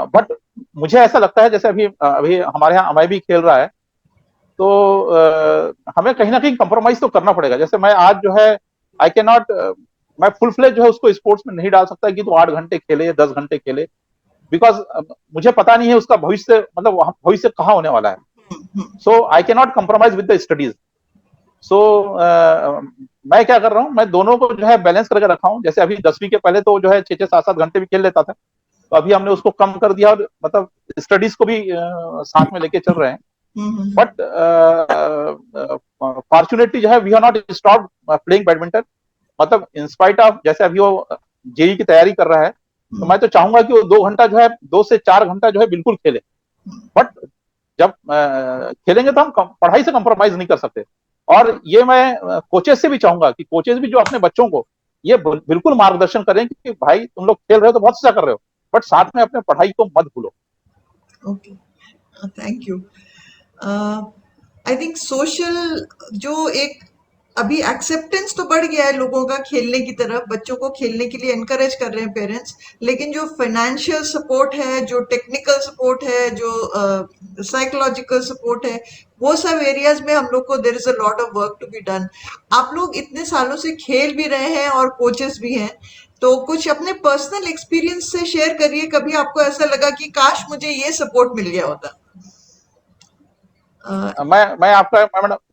बट मुझे ऐसा लगता है, जैसे अभी हमारे यहाँ अमय भी खेल रहा है, तो हमें कहीं ना कहीं कंप्रोमाइज तो करना पड़ेगा। जैसे मैं आज जो है आई कैन नॉट, मैं फुल फ्लेज जो है उसको स्पोर्ट्स में नहीं डाल सकता कि तो 8 घंटे खेले या 10 घंटे खेले, बिकॉज मुझे पता नहीं है उसका भविष्य, मतलब भविष्य कहाँ होने वाला है। So I can not compromise with the studies. So मैं क्या कर रहा हूँ, मैं दोनों को जो है बैलेंस करके रखा हूँ। जैसे अभी 10वीं के पहले तो जो है 6-6, 7-7 घंटे भी खेल लेता था, तो अभी हमने उसको कम कर दिया और मतलब स्टडीज को भी साथ में लेके चल रहे हैं। बट फॉर्चुनेटली जो है we are not stop playing badminton. मतलब इंस्पाइट ऑफ, जैसे अभी वो जेई की तैयारी कर रहा है, तो मैं तो चाहूंगा कि वो 2 घंटा जो है, 2 से 4 घंटा जो है बिल्कुल खेले। बट जब खेलेंगे तो हम पढ़ाई से कंप्रोमाइज नहीं कर सकते। और ये मैं कोचेस से भी चाहूंगा कि कोचेस भी जो अपने बच्चों को ये बिल्कुल मार्गदर्शन करें कि भाई तुम लोग खेल रहे हो तो बहुत अच्छा कर रहे हो, बट साथ में अपने पढ़ाई को मत भूलो। Okay, thank you. I think social जो एक अभी एक्सेप्टेंस तो बढ़ गया है लोगों का खेलने की तरफ, बच्चों को खेलने के लिए एनकरेज कर रहे हैं पेरेंट्स, लेकिन जो फाइनेंशियल सपोर्ट है, जो टेक्निकल सपोर्ट है, जो साइकोलॉजिकल सपोर्ट है, वो सब एरियाज में हम लोग को there is a lot of work to be done. आप लोग इतने सालों से खेल भी रहे हैं और कोचेस भी हैं, तो कुछ अपने पर्सनल एक्सपीरियंस से शेयर करिए। कभी आपको ऐसा लगा कि काश मुझे ये सपोर्ट मिल गया होता? मैं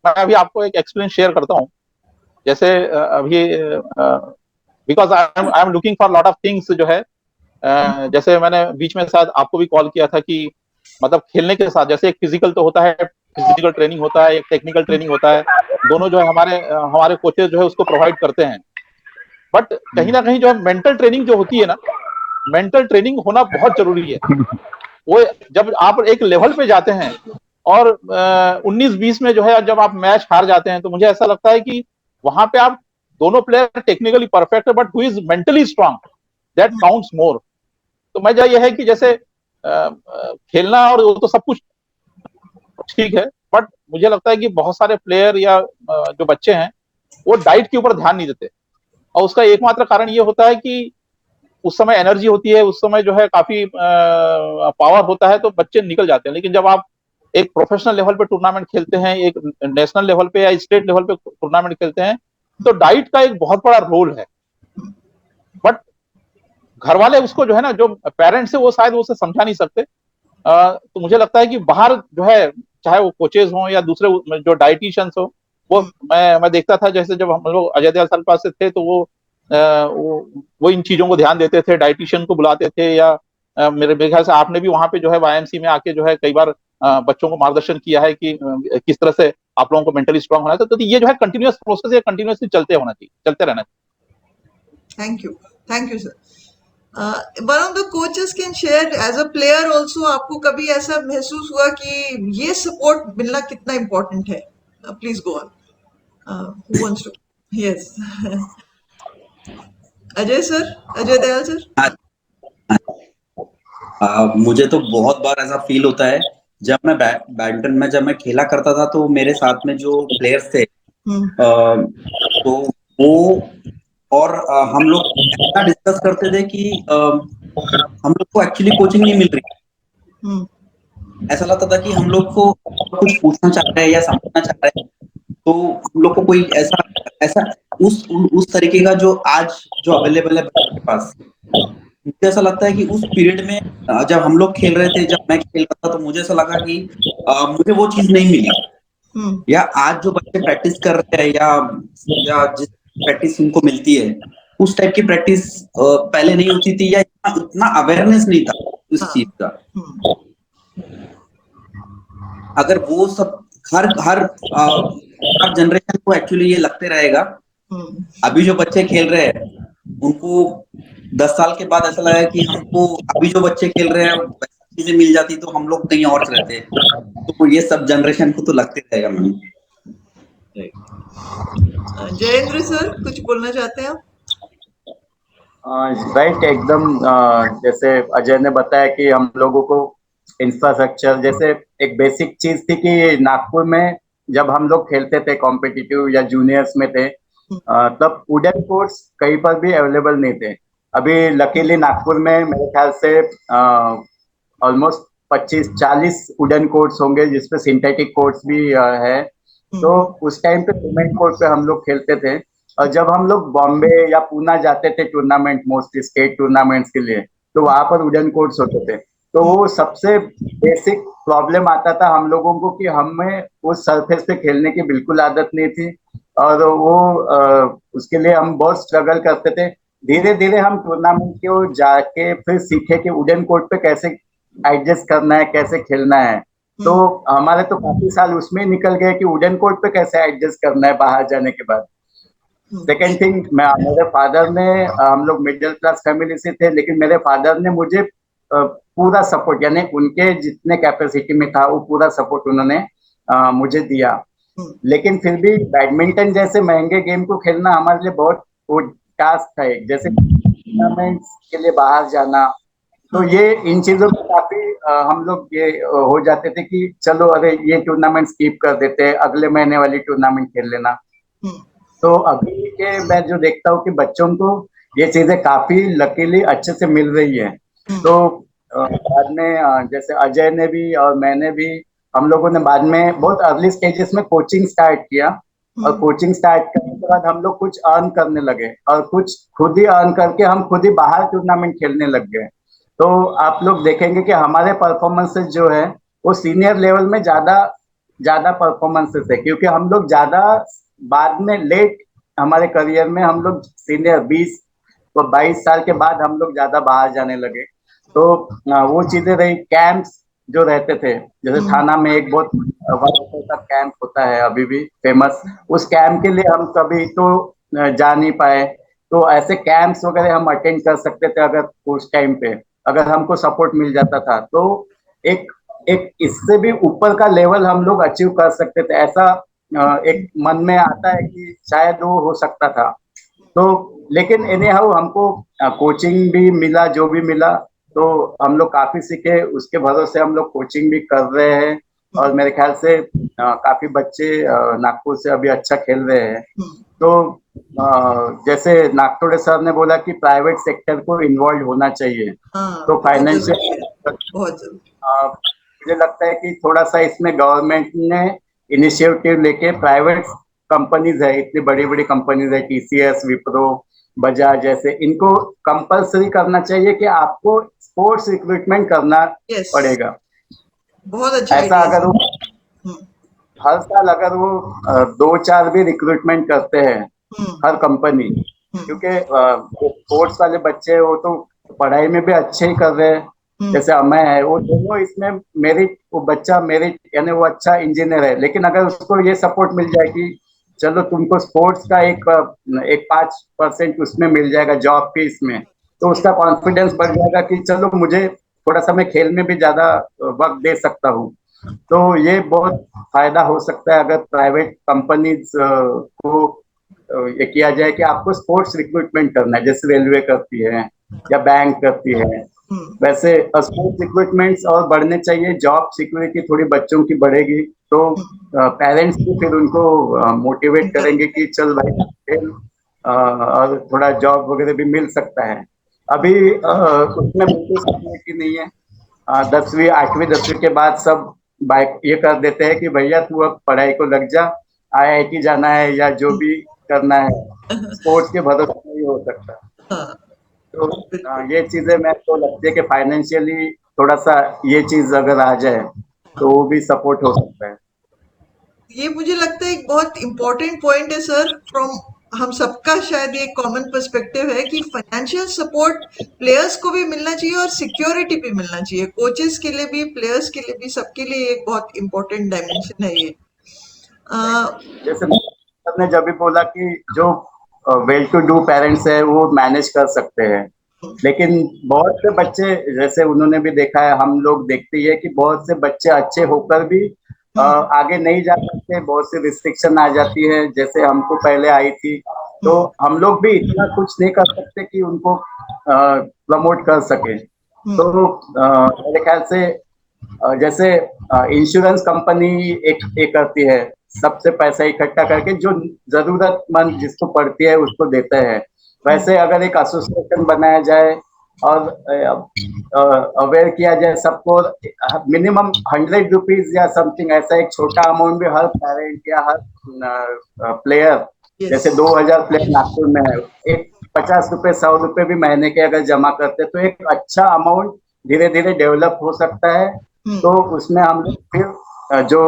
अभी आपको एक एक्सपीरियंस शेयर करता हूँ। जैसे अभी because I am looking for lot of things जो है, जैसे मैंने बीच में शायद आपको भी कॉल किया था कि मतलब खेलने के साथ जैसे एक फिजिकल तो होता है, फिजिकल ट्रेनिंग होता है, एक टेक्निकल ट्रेनिंग होता है, दोनों जो है हमारे कोचेज जो है उसको प्रोवाइड करते हैं। बट कहीं ना कहीं जो है मेंटल ट्रेनिंग जो होती है ना, मेंटल ट्रेनिंग होना बहुत जरूरी है। वो जब आप एक लेवल पे जाते हैं और 19-20 में जो है जब आप मैच हार जाते हैं तो मुझे ऐसा लगता है कि वहां पे आप दोनों प्लेयर टेक्निकली परफेक्ट है, but who is mentally strong, that counts more. तो मजा यह है कि जैसे खेलना और वो तो सब कुछ ठीक है, बट मुझे लगता है कि बहुत सारे प्लेयर या जो बच्चे हैं वो डाइट के ऊपर ध्यान नहीं देते, और उसका एकमात्र कारण ये होता है कि उस समय एनर्जी होती है, उस समय जो है काफी पावर होता है, तो बच्चे निकल जाते हैं। लेकिन जब आप एक प्रोफेशनल लेवल पे टूर्नामेंट खेलते हैं, एक नेशनल लेवल पे या स्टेट लेवल पे टूर्नामेंट खेलते हैं, तो डाइट का एक बहुत बड़ा रोल है। बट घर वाले उसको जो है ना, जो पेरेंट्स है वो शायद उसे समझा नहीं सकते। तो मुझे लगता है कि बाहर जो है, चाहे वो कोचेज हों या दूसरे जो डाइटिशियंस हो, वो मैं देखता था, जैसे जब हम लोग अजय दयाल सर पास से थे तो वो इन चीजों को ध्यान देते थे, डाइटिशियन को बुलाते थे, या मेरे ख्याल से आपने भी वहां पे जो है वाईएमसी में आके जो है कई बार बच्चों को मार्गदर्शन किया है कि किस तरह से आप लोगों को मेंटली स्ट्रांग होना चाहिए। तो ये जो है कंटिन्यूअस प्रोसेस है, कंटिन्यूअसली चलते रहना चाहिए। Thank you sir. One of the coaches can share as a player also, आपको कभी ऐसा महसूस हुआ कि ये सपोर्ट मिलना कितना इम्पोर्टेंट है? Please go on, who wants to? Yes, Ajay sir, Ajay Dayal sir. मुझे तो बहुत बार ऐसा फील होता है, जब मैं बैडमिंटन में जब मैं खेला करता था तो मेरे साथ में जो प्लेयर्स थे, तो वो और हम लोग ऐसा डिस्कस करते थे कि हम लोग को एक्चुअली कोचिंग नहीं मिल रही। ऐसा लगता था कि हम लोग को कुछ पूछना चाह रहे हैं या समझना चाह रहे हैं, तो हम लोग को कोई ऐसा ऐसा उस तरीके का जो आज जो अवेलेबल है बच्चों के पास। मुझे ऐसा लगता है कि उस पीरियड में जब हम लोग खेल रहे थे, जब मैं खेल रहा था, तो मुझे ऐसा लगा कि मुझे वो चीज नहीं मिली, या आज जो बच्चे प्रैक्टिस कर रहे हैं या जिस प्रैक्टिस उनको मिलती है, उस टाइप की प्रैक्टिस पहले नहीं होती थी, या उतना अवेयरनेस नहीं था उस चीज का। अगर वो सब हर हर जनरेशन को एक्चुअली ये लगते रहेगा, अभी जो बच्चे खेल रहे हैं उनको 10 साल के बाद ऐसा लगा कि हमको अभी जो बच्चे खेल रहे हैं वैसी चीजें मिल जाती तो हम लोग कहीं और रहते, तो ये सब जनरेशन को तो लगते रहेगा। मैम जयेंद्र सर, कुछ बोलना चाहते हैं आप? राइट, एकदम जैसे अजय ने बताया कि हम लोगों को इंफ्रास्ट्रक्चर, जैसे एक बेसिक चीज थी कि नागपुर में जब हम लोग खेलते थे कॉम्पिटिटिव या जूनियर्स में थे, तब वुडन कोर्ट्स कहीं पर भी अवेलेबल नहीं थे। अभी लकीली नागपुर में मेरे ख्याल से ऑलमोस्ट 25-40 वुडन कोर्ट्स होंगे, जिसपे सिंथेटिक कोर्ट्स भी है। तो उस टाइम पे सीमेंट कोर्ट पे हम लोग खेलते थे, और जब हम लोग बॉम्बे या पूना जाते थे टूर्नामेंट, मोस्टली स्टेट टूर्नामेंट्स के लिए, तो वहां पर वुडन कोर्ट्स होते थे। तो वो सबसे बेसिक प्रॉब्लम आता था हम लोगों को कि हमें उस सरफेस पे खेलने की बिल्कुल आदत नहीं थी, और वो उसके लिए हम बहुत स्ट्रगल करते थे। धीरे धीरे हम टूर्नामेंट को जाके फिर सीखे कि वुडन कोर्ट पे कैसे एडजस्ट करना है, कैसे खेलना है। तो हमारे तो काफी साल उसमें निकल गए कि वुडन कोर्ट पे कैसे एडजस्ट करना है बाहर जाने के बाद। सेकेंड थिंग, मेरे फादर ने, हम लोग मिडिल क्लास फैमिली से थे, लेकिन मेरे फादर ने मुझे पूरा सपोर्ट, यानी उनके जितने कैपेसिटी में था वो पूरा सपोर्ट उन्होंने मुझे दिया। लेकिन फिर भी बैडमिंटन जैसे महंगे गेम को खेलना हमारे लिए बहुत वो टास्क था, एक जैसे टूर्नामेंट के लिए बाहर जाना। तो ये इन चीजों में काफी हम लोग ये हो जाते थे कि चलो अरे ये टूर्नामेंट स्किप कर देते हैं, अगले महीने वाली टूर्नामेंट खेल लेना। तो अभी के मैं जो देखता हूँ कि बच्चों को ये चीजें काफी लकीली अच्छे से मिल रही है। तो बाद में जैसे अजय ने भी और मैंने भी, हम लोगों ने बाद में बहुत अर्ली स्टेजेस में कोचिंग स्टार्ट किया, और कोचिंग स्टार्ट करने के बाद हम लोग कुछ अर्न करने लगे, और कुछ खुद ही अर्न करके हम खुद ही बाहर टूर्नामेंट खेलने लग गए। तो आप लोग देखेंगे कि हमारे परफॉर्मेंसेस जो है वो सीनियर लेवल में ज्यादा ज्यादा परफॉर्मेंसेस है, क्योंकि हम लोग ज्यादा बाद में लेट हमारे करियर में, हम लोग सीनियर 20 साल के बाद हम लोग ज्यादा बाहर जाने लगे। तो वो चीजें रही। कैंप्स जो रहते थे, जैसे थाना में एक बहुत बड़ा कैंप होता है अभी भी फेमस, उस कैंप के लिए हम कभी तो जा नहीं पाए। तो ऐसे कैंप्स वगैरह हम अटेंड कर सकते थे अगर उस टाइम पे, अगर हमको सपोर्ट मिल जाता था। तो एक एक इससे भी ऊपर का लेवल हम लोग अचीव कर सकते थे, ऐसा एक मन में आता है कि शायद वो हो सकता था। तो लेकिन एनी हाउ हमको कोचिंग भी मिला, जो भी मिला, तो हम लोग काफी सीखे, उसके भरोसे हम लोग कोचिंग भी कर रहे हैं और मेरे ख्याल से काफी बच्चे नागपुर से अभी अच्छा खेल रहे हैं। तो जैसे नागपुर सर ने बोला कि प्राइवेट सेक्टर को इन्वॉल्व होना चाहिए, तो फाइनेंशियल मुझे लगता है कि थोड़ा सा इसमें गवर्नमेंट ने इनिशिएटिव लेके प्राइवेट कंपनीज है, इतनी बड़ी बड़ी कंपनीज है, टीसीएस, विप्रो, बजाज जैसे, इनको कंपलसरी करना चाहिए कि आपको स्पोर्ट्स रिक्रूटमेंट करना पड़ेगा। बहुत अच्छा ऐसा अगर वो हर साल अगर वो 2-4 भी रिक्रूटमेंट करते हैं हर कंपनी, क्योंकि स्पोर्ट्स वाले बच्चे वो तो पढ़ाई में भी अच्छे ही कर रहे हैं, जैसे मैं है, वो दोनों इसमें मेरिट, वो बच्चा मेरिट यानी वो अच्छा इंजीनियर है, लेकिन अगर उसको ये सपोर्ट मिल जाए कि चलो तुमको स्पोर्ट्स का एक 5% उसमें मिल जाएगा जॉब के इसमें, तो उसका कॉन्फिडेंस बढ़ जाएगा कि चलो मुझे थोड़ा सा मैं खेल में भी ज्यादा वक्त दे सकता हूँ। तो ये बहुत फायदा हो सकता है अगर प्राइवेट कंपनीज को ये किया जाए कि आपको स्पोर्ट्स रिक्रूटमेंट करना है, जैसे रेलवे करती है या बैंक करती है, वैसे स्पोर्ट्स रिक्रूटमेंट्स और बढ़ने चाहिए। जॉब सिक्योरिटी थोड़ी बच्चों की बढ़ेगी, तो पेरेंट्स भी फिर उनको मोटिवेट करेंगे कि चल भाई खेल, और थोड़ा जॉब वगैरह भी मिल सकता है। अभी उसमें बिल्कुल सिक्योरिटी नहीं है। 10वीं 8वीं 10वीं के बाद सब बाइक ये कर देते हैं कि भैया तू अब पढ़ाई को लग जा, आईआईटी जाना है या जो भी करना है, स्पोर्ट्स के भरोसे नहीं हो सकता। तो ये चीजें मेरे को लगती है कि फाइनेंशियली थोड़ा सा ये चीज अगर आ जाए तो वो भी सपोर्ट हो सकता है। ये मुझे लगता है एक बहुत इम्पोर्टेंट पॉइंट है सर, फ्रॉम हम सबका शायद ये कॉमन पर्सपेक्टिव है कि फाइनेंशियल सपोर्ट प्लेयर्स को भी मिलना चाहिए और सिक्योरिटी भी मिलना चाहिए, कोचेस के लिए भी, प्लेयर्स के लिए भी, सबके लिए एक बहुत इम्पोर्टेंट डायमेंशन है ये। जैसे ने जब भी बोला कि जो वेल टू डू पेरेंट्स है वो मैनेज कर सकते हैं, लेकिन बहुत से बच्चे, जैसे उन्होंने भी देखा है, हम लोग देखते ही है कि बहुत से बच्चे अच्छे होकर भी आगे नहीं जा सकते, बहुत सी रिस्ट्रिक्शन आ जाती है, जैसे हमको पहले आई थी। तो हम लोग भी इतना कुछ नहीं कर सकते कि उनको प्रमोट कर सके। तो मेरे ख्याल से जैसे इंश्योरेंस कंपनी एक करती है, सबसे पैसा इकट्ठा करके जो जरूरतमंद जिसको पड़ती है उसको देते हैं, वैसे अगर एक एसोसिएशन बनाया जाए और अवेयर किया जाए सबको, मिनिमम 100 रुपीज या समथिंग, ऐसा एक छोटा अमाउंट भी हर पेरेंट या हर प्लेयर, जैसे 2000 प्लेयर नागपुर में है, एक 50 रुपए 100 रुपए भी महीने के अगर जमा करते तो एक अच्छा अमाउंट धीरे धीरे डेवलप हो सकता है। तो उसमें हम लोग फिर जो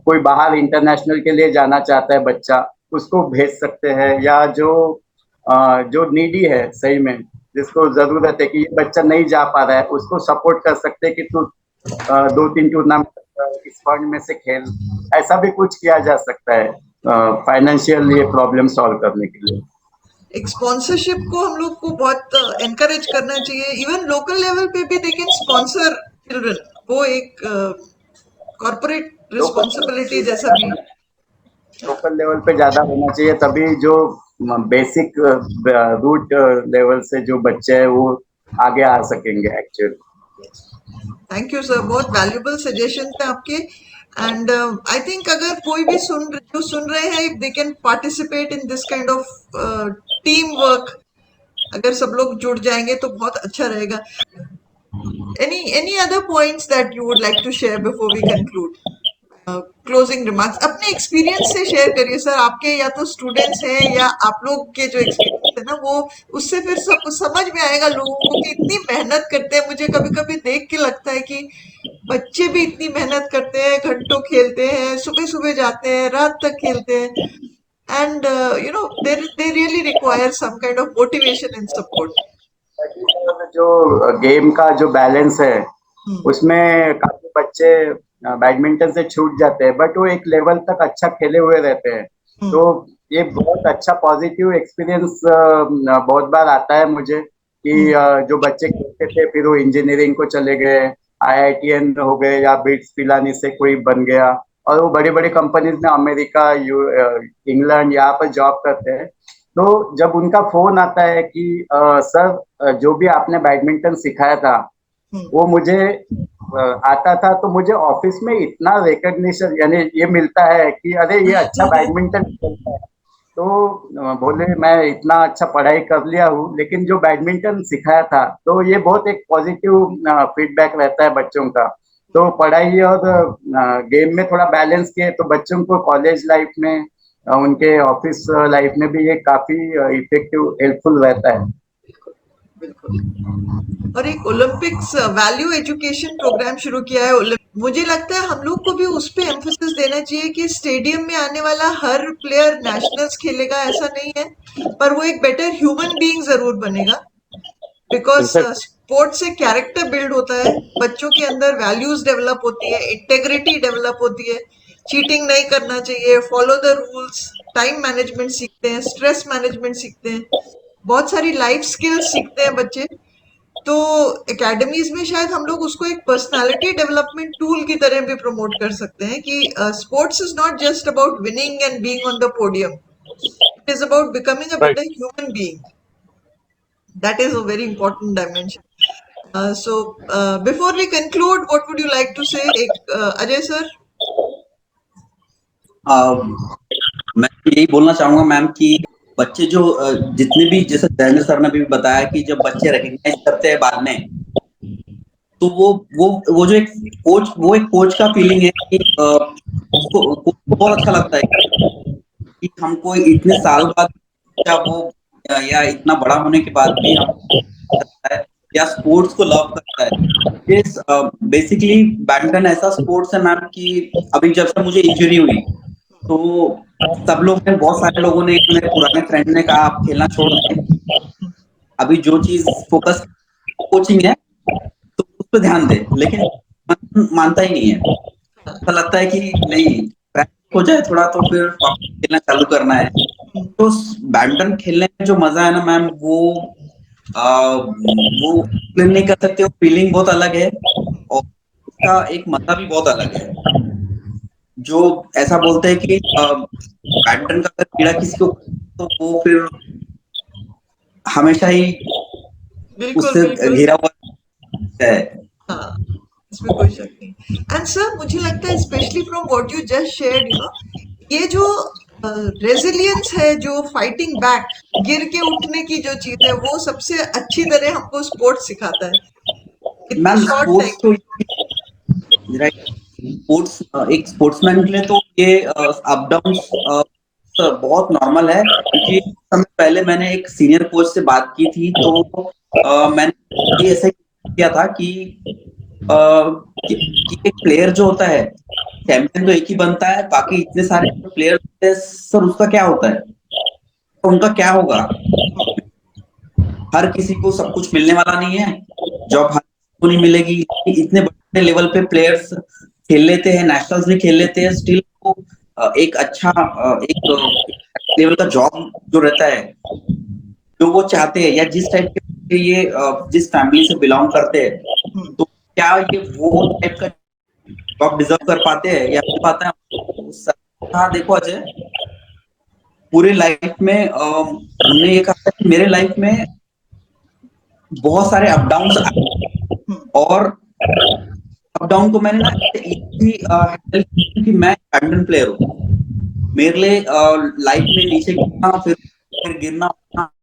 कोई बाहर इंटरनेशनल के लिए जाना चाहता है बच्चा, उसको भेज सकते हैं, या जो नीडी है सही में, जिसको जरूरत है कि ये बच्चा नहीं जा पा रहा है, उसको सपोर्ट कर सकते हैं कि तू 2-3 टूर्नामेंट इस फंड में से खेल, ऐसा भी कुछ किया जा सकता है फाइनेंशियल ये प्रॉब्लम सॉल्व करने के लिए। एक स्पॉन्सरशिप को हम लोग को बहुत एनकरेज करना चाहिए, इवन लोकल लेवल पे भी दे कैन स्पॉन्सर चिल्ड्रन, वो एक कॉर्पोरेट रिस्पॉन्सिबिलिटी जैसा भी लोकल लेवल पे ज्यादा होना चाहिए, तभी जो बेसिक रूट लेवल से जो बच्चे हैं वो आगे आ सकेंगे एक्चुअली। थैंक यू सर, बहुत वैल्यूबल सजेशन थे आपके। एंड आई थिंक अगर कोई भी जो सुन रहे हैं, if they can participate in this kind of team work, अगर सब लोग जुड़ जाएंगे तो बहुत अच्छा रहेगा। Any other points that you would like to share before we conclude? Closing remarks अपने एक्सपीरियंस से शेयर करिए सर, आपके या तो स्टूडेंट्स हैं या आप लोग के जो एक्सपीरियंस है ना, वो उससे फिर सब समझ में आएगा लोगों को कि इतनी मेहनत करते हैं। मुझे कभी कभी देख के लगता है कि बच्चे भी इतनी मेहनत करते हैं, घंटों खेलते हैं, सुबह सुबह जाते हैं, रात तक खेलते हैं, and you know they really require some kind of motivation and support. जो गेम का जो बैलेंस है उसमें काफी बच्चे बैडमिंटन से छूट जाते हैं, बट वो एक लेवल तक अच्छा खेले हुए रहते हैं। तो ये बहुत अच्छा पॉजिटिव एक्सपीरियंस बहुत बार आता है मुझे कि जो बच्चे खेलते थे फिर वो इंजीनियरिंग को चले गए, IITN हो गए या बिट्स पिलानी से कोई बन गया, और वो बड़ी बड़ी कंपनीज में अमेरिका, इंग्लैंड यहाँ पर जॉब करते हैं। तो जब उनका फोन आता है कि सर जो भी आपने बैडमिंटन सिखाया था वो मुझे आता था, तो मुझे ऑफिस में इतना रिकग्निशन यानी ये मिलता है कि अरे ये अच्छा बैडमिंटन खेलता है। तो बोले मैं इतना अच्छा पढ़ाई कर लिया हूँ, लेकिन जो बैडमिंटन सिखाया था, तो ये बहुत एक पॉजिटिव फीडबैक रहता है बच्चों का। तो पढ़ाई और गेम में थोड़ा बैलेंस किए तो बच्चों को कॉलेज लाइफ में, उनके ऑफिस लाइफ में भी ये काफी इफेक्टिव हेल्पफुल रहता है। बिल्कुल। और एक ओलंपिक्स वैल्यू एजुकेशन प्रोग्राम शुरू किया है। मुझे लगता है हम लोग को भी उस पे एम्फोसिस देना चाहिए कि स्टेडियम में आने वाला हर प्लेयर नेशनल्स खेलेगा ऐसा नहीं है, पर वो एक बेटर ह्यूमन बीइंग जरूर बनेगा। बिकॉज स्पोर्ट्स से कैरेक्टर बिल्ड होता है, बच्चों के अंदर वैल्यूज डेवलप होती है, इंटेग्रिटी डेवलप होती है, चीटिंग नहीं करना चाहिए, follow the rules, time management सीखते हैं, स्ट्रेस मैनेजमेंट सीखते हैं, बहुत सारी लाइफ स्किल्स सीखते हैं बच्चे। तो एकेडमीज में शायद हम लोग उसको एक पर्सनालिटी डेवलपमेंट टूल की तरह भी प्रमोट कर सकते हैं कि sports is not just about winning and being on the podium, it is about becoming a better human being. That is a very important dimension. So before we conclude, what would you like to say, Ajay sir? मैं यही बोलना चाहूंगा मैम कि बच्चे जो जितने भी, जैसे जयेंद्र सर ने भी बताया कि जब बच्चे रिकग्नाइज करते हैं बाद में, तो वो जो एक कोच का फीलिंग है कि उसको बहुत अच्छा लगता है कि हमको इतने साल बाद क्या वो या इतना बड़ा होने के बाद भी हम करता है या स्पोर्ट्स को लव करता है। ये बेसिकली बैडमिंटन ऐसा स्पोर्ट्स है मैम कि अभी जब से मुझे इंजरी हुई तो सब लोग ने, बहुत सारे लोगों ने, मेरे पुराने फ्रेंड ने कहा आप खेलना छोड़ दें, अभी जो चीज फोकस कोचिंग है तो उस पर ध्यान दे, लेकिन मानता ही नहीं है। ऐसा लगता है कि नहीं, प्रैक्टिस हो जाए थोड़ा तो फिर वापस खेलना चालू करना है। तो बैडमिंटन खेलने में जो मजा है ना मैम, वो एक्सप्लेन नहीं कर सकते, वो फीलिंग बहुत अलग है और उसका एक मजा भी बहुत अलग है। जो ऐसा बोलते हैं कि बैडमिंटन का अगर कीड़ा किसी को तो वो फिर हमेशा ही उससे घिरा हुआ है। हाँ, इसमें कोई शक नहीं। एंड सर मुझे लगता है specially from what you just shared, ये जो रेजिलियंस है, जो फाइटिंग बैक, गिर के उठने की जो चीज है, वो सबसे अच्छी तरह हमको स्पोर्ट्स सिखाता है। मैम स्पोर्ट्स तो राइट, स्पोर्ट्स एक स्पोर्ट्समैन के लिए तो ये अप डाउन बहुत नॉर्मल है, क्योंकि समय पहले मैंने एक सीनियर कोच से बात की थी तो मैंने ऐसा किया था कि एक प्लेयर जो होता है, चैंपियन तो एक ही बनता है, बाकी इतने सारे प्लेयर होते हैं सर, उसका क्या होता है, तो उनका क्या होगा? हर किसी को सब कुछ मिलने वाला नहीं है, जॉब हर को नहीं मिलेगी। इतने बड़े लेवल पे प्लेयर्स खेल लेते हैं, नेशनल्स भी खेल लेते हैं, स्टिल को एक अच्छा एक लेवल का जॉब जो रहता है, जो वो चाहते हैं या जिस टाइप के ये जिस फैमिली से बिलोंग करते हैं, तो क्या ये वो टाइप का जॉब डिजर्व कर पाते हैं या कर पाता है? हाँ देखो अजय, पूरे लाइफ में हमने ये कहा कि मेरे लाइफ में बहुत सारे अप डाउन आए और अप डाउन को मैंने ना इजी हैंडल किया क्योंकि मैं बैडमिंटन प्लेयर हूँ। मेरे लिए लाइफ में नीचे गिरना फिर गिरना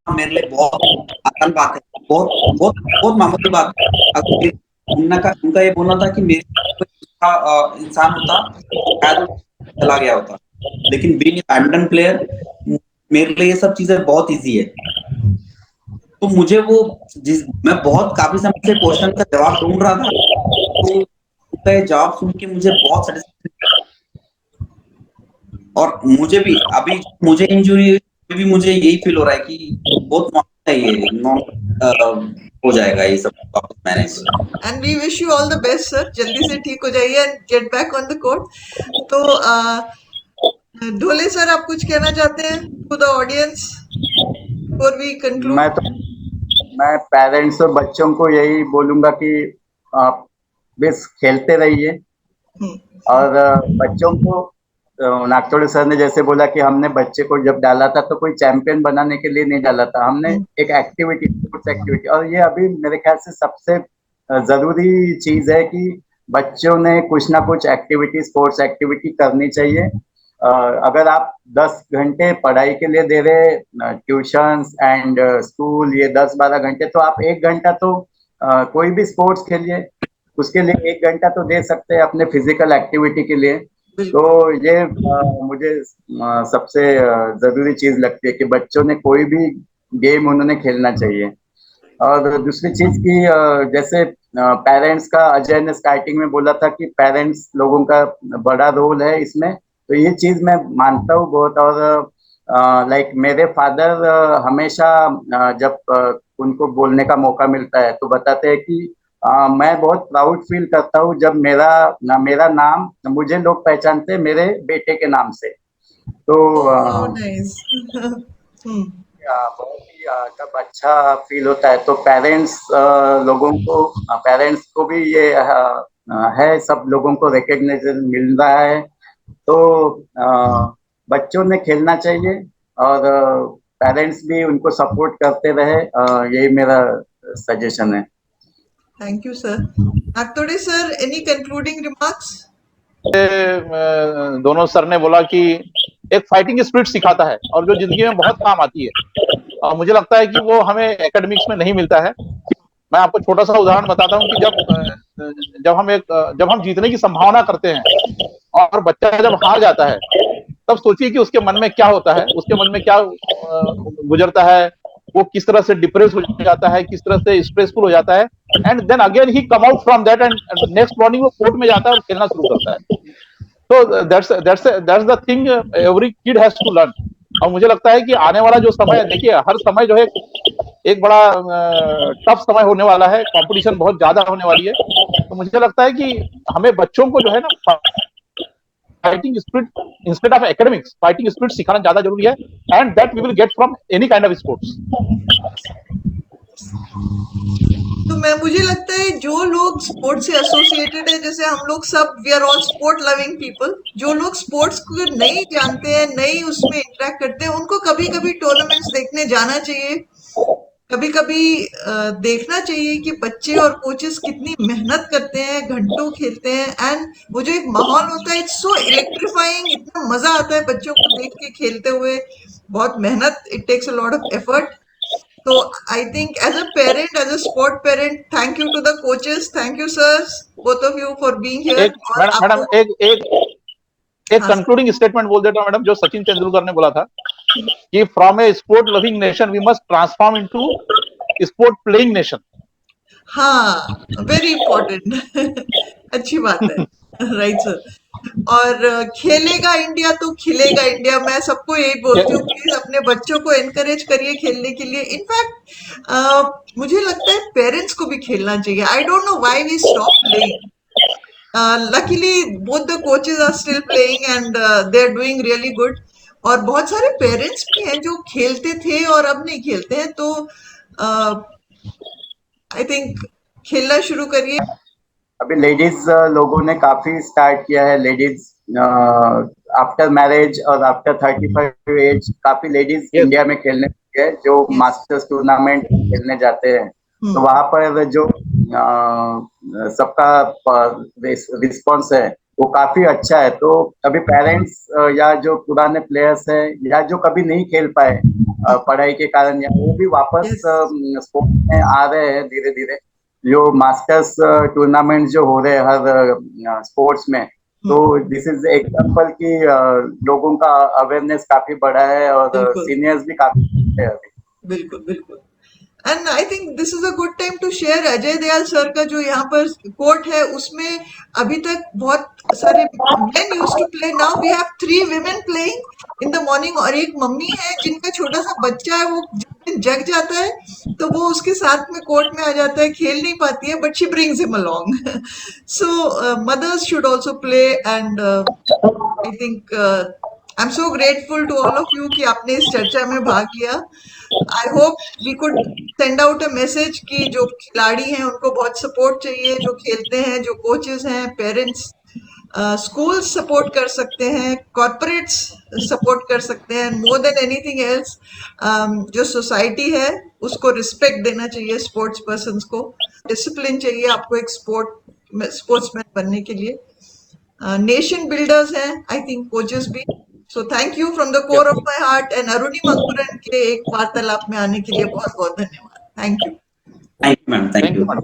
मेरे लिए बहुत आसान बात है, बहुत बहुत बहुत मामूली बात है। अगर उनका ये बोलना था कि मेरे इंसान होता शायद चला गया होता, लेकिन बीइंग ए बैडमिंटन प्लेयर मेरे लिए ये सब चीजें बहुत इजी है। तो मुझे वो मैं बहुत काफी समय से क्वेश्चन का जवाब ढूंढ रहा था, तो उसका ये जवाब सुन के मुझे बहुत सेटिस्फेक्शन, और मुझे भी अभी मुझे इंजरी भी मुझे यही फील हो रहा है कि बहुत है, ये हो जाएगा ये सब वापस manage. And we wish you all the best sir, जल्दी से ठीक हो जाइए and get back on the court. तो ढोले सर, आप कुछ कहना चाहते हैं to the audience before we conclude? मैं पेरेंट्स और बच्चों को यही बोलूंगा कि आप बस खेलते रहिए। और बच्चों को नागतोड़े सर ने जैसे बोला कि हमने बच्चे को जब डाला था तो कोई चैंपियन बनाने के लिए नहीं डाला था, हमने एक एक्टिविटी, स्पोर्ट्स एक्टिविटी, और ये अभी मेरे ख्याल से सबसे जरूरी चीज है कि बच्चों ने कुछ ना कुछ एक्टिविटी, स्पोर्ट्स एक्टिविटी करनी चाहिए। अगर आप 10 घंटे पढ़ाई के लिए दे रहे, ट्यूशंस एंड स्कूल, ये 10-12 घंटे, तो आप 1 घंटा तो कोई भी स्पोर्ट्स खेलिए, उसके लिए 1 घंटा तो दे सकते हैं अपने फिजिकल एक्टिविटी के लिए। तो ये मुझे सबसे जरूरी चीज लगती है कि बच्चों ने कोई भी गेम उन्होंने खेलना चाहिए। और दूसरी चीज की जैसे पेरेंट्स का, अजय ने स्टार्टिंग में बोला था कि पेरेंट्स लोगों का बड़ा रोल है इसमें, तो ये चीज मैं मानता हूँ बहुत। और लाइक मेरे फादर हमेशा जब उनको बोलने का मौका मिलता है तो बताते हैं कि मैं बहुत प्राउड फील करता हूँ जब मेरा नाम, मुझे लोग पहचानते हैं मेरे बेटे के नाम से। तो नाइस। बहुत ही तब अच्छा फील होता है। तो पेरेंट्स को भी ये है, सब लोगों को रिकग्निशन मिल रहा है, तो बच्चों ने खेलना चाहिए और पेरेंट्स भी उनको सपोर्ट करते रहे, यही मेरा सजेशन है। Thank you sir. Nagtode sir, any concluding remarks? दोनों सर ने बोला कि एक फाइटिंग स्पिरिट सिखाता है और जो जिंदगी में बहुत काम आती है, और मुझे लगता है कि वो हमें एकेडमिक्स में नहीं मिलता है। मैं आपको छोटा सा उदाहरण बताता हूँ कि जब हम जीतने की संभावना करते हैं और बच्चा जब हार जाता है, तब सोचिए कि उसके मन में क्या होता है, उसके मन में क्या गुजरता है, वो किस तरह से डिप्रेस हो जाता है, किस तरह से स्ट्रेसफुल हो जाता है, and then again he come out from that, and next morning वो कोर्ट में जाता है और खेलना शुरू करता है। तो that's the thing every kid has to learn. और मुझे लगता है कि आने वाला जो समय है, देखिए हर समय जो है एक बड़ा टफ समय होने वाला है, कंपटीशन बहुत ज्यादा होने वाली है। तो मुझे लगता है कि हमें बच्चों को जो है ना fighting spirit instead of academics, fighting spirit सिखाना ज्यादा जरूरी है, and that we will get from any kind of sports. तो मुझे लगता है जो लोग स्पोर्ट्स से एसोसिएटेड है, जैसे हम लोग सब, we are all sport loving people, जो लोग स्पोर्ट्स को नहीं जानते हैं, नहीं उसमें इंटरेक्ट करते हैं, उनको कभी कभी टूर्नामेंट्स देखने जाना चाहिए। कभी कभी देखना चाहिए कि बच्चे और कोचेस कितनी मेहनत करते हैं, घंटों खेलते हैं, एंड वो जो एक माहौल होता है, इट्स सो इलेक्ट्रीफाइंग, इतना मजा आता है बच्चों को देख के खेलते हुए। बहुत मेहनत, it takes a lot of effort. So I think as a parent, as a sport parent, thank you to the coaches, thank you sirs, both of you for being here. एक मैडम एक कंक्लूडिंग स्टेटमेंट बोल देता हूँ मैडम, जो सचिन तेंदुलकर ने बोला था कि from a sport loving nation we must transform into sport playing nation. हाँ, वेरी इंपॉर्टेंट। अच्छी बात है, राइट सर। और खेलेगा इंडिया तो खिलेगा इंडिया। मैं सबको यही बोलती हूँ, प्लीज अपने बच्चों को एनकरेज करिए खेलने के लिए। इनफैक्ट मुझे लगता है पेरेंट्स को भी खेलना चाहिए। I don't know why we stop playing. Luckily both the coaches are still playing and they are doing really good. और बहुत सारे पेरेंट्स भी हैं जो खेलते थे और अब नहीं खेलते हैं, तो आई थिंक खेलना शुरू करिए। अभी लेडीज लोगों ने काफी स्टार्ट किया है, लेडीज आफ्टर मैरिज और आफ्टर 35 एज काफी लेडीज इंडिया में खेलने लगी है, जो मास्टर्स टूर्नामेंट खेलने जाते हैं। तो वहां पर जो सबका रिस्पॉन्स है वो काफी अच्छा है। तो अभी पेरेंट्स या जो पुराने प्लेयर्स हैं या जो कभी नहीं खेल पाए पढ़ाई के कारण, या वो भी वापस स्पोर्ट्स में आ रहे हैं धीरे धीरे। जो मास्टर्स टूर्नामेंट जो हो रहे हैं हर स्पोर्ट्स में, तो दिस इज एग्जांपल कि लोगों का अवेयरनेस काफी बढ़ा है और सीनियर्स भी काफी है अभी। बिल्कुल बिल्कुल। And I think this is a good time to share Ajay Dayal sir का जो यहाँ पर कोट है, उसमें अभी तक बहुत सारे men used to play, now we have 3 women playing in the morning, और एक मम्मी है जिनका छोटा सा बच्चा है, वो जग जाता है तो वो उसके साथ में कोर्ट में आ जाता है। खेल नहीं पाती है but she brings him along. So mothers should also play, and I think I am so grateful to all of you कि आपने इस चर्चा में भाग लिया. I hope we could send out a message कि जो खिलाड़ी हैं उनको बहुत सपोर्ट चाहिए, जो खेलते हैं, जो कोचेस हैं, पेरेंट्स, स्कूल सपोर्ट कर सकते हैं, कॉर्पोरेट्स सपोर्ट कर सकते हैं, मोर देन एनीथिंग एल्स जो सोसाइटी है उसको रिस्पेक्ट देना चाहिए स्पोर्ट्स पर्सन्स को. डिसिप्लिन चाहिए आपको एक स्पोर्ट्समैन बनने के लिए. नेशन बिल्डर्स हैं आई थिंक कोचेस भी. So thank you from the core of my heart. And Arunima अंकुरन के एक वार्तालाप में आने के लिए बहुत बहुत धन्यवाद. Thank you. Thank you ma'am, thank you.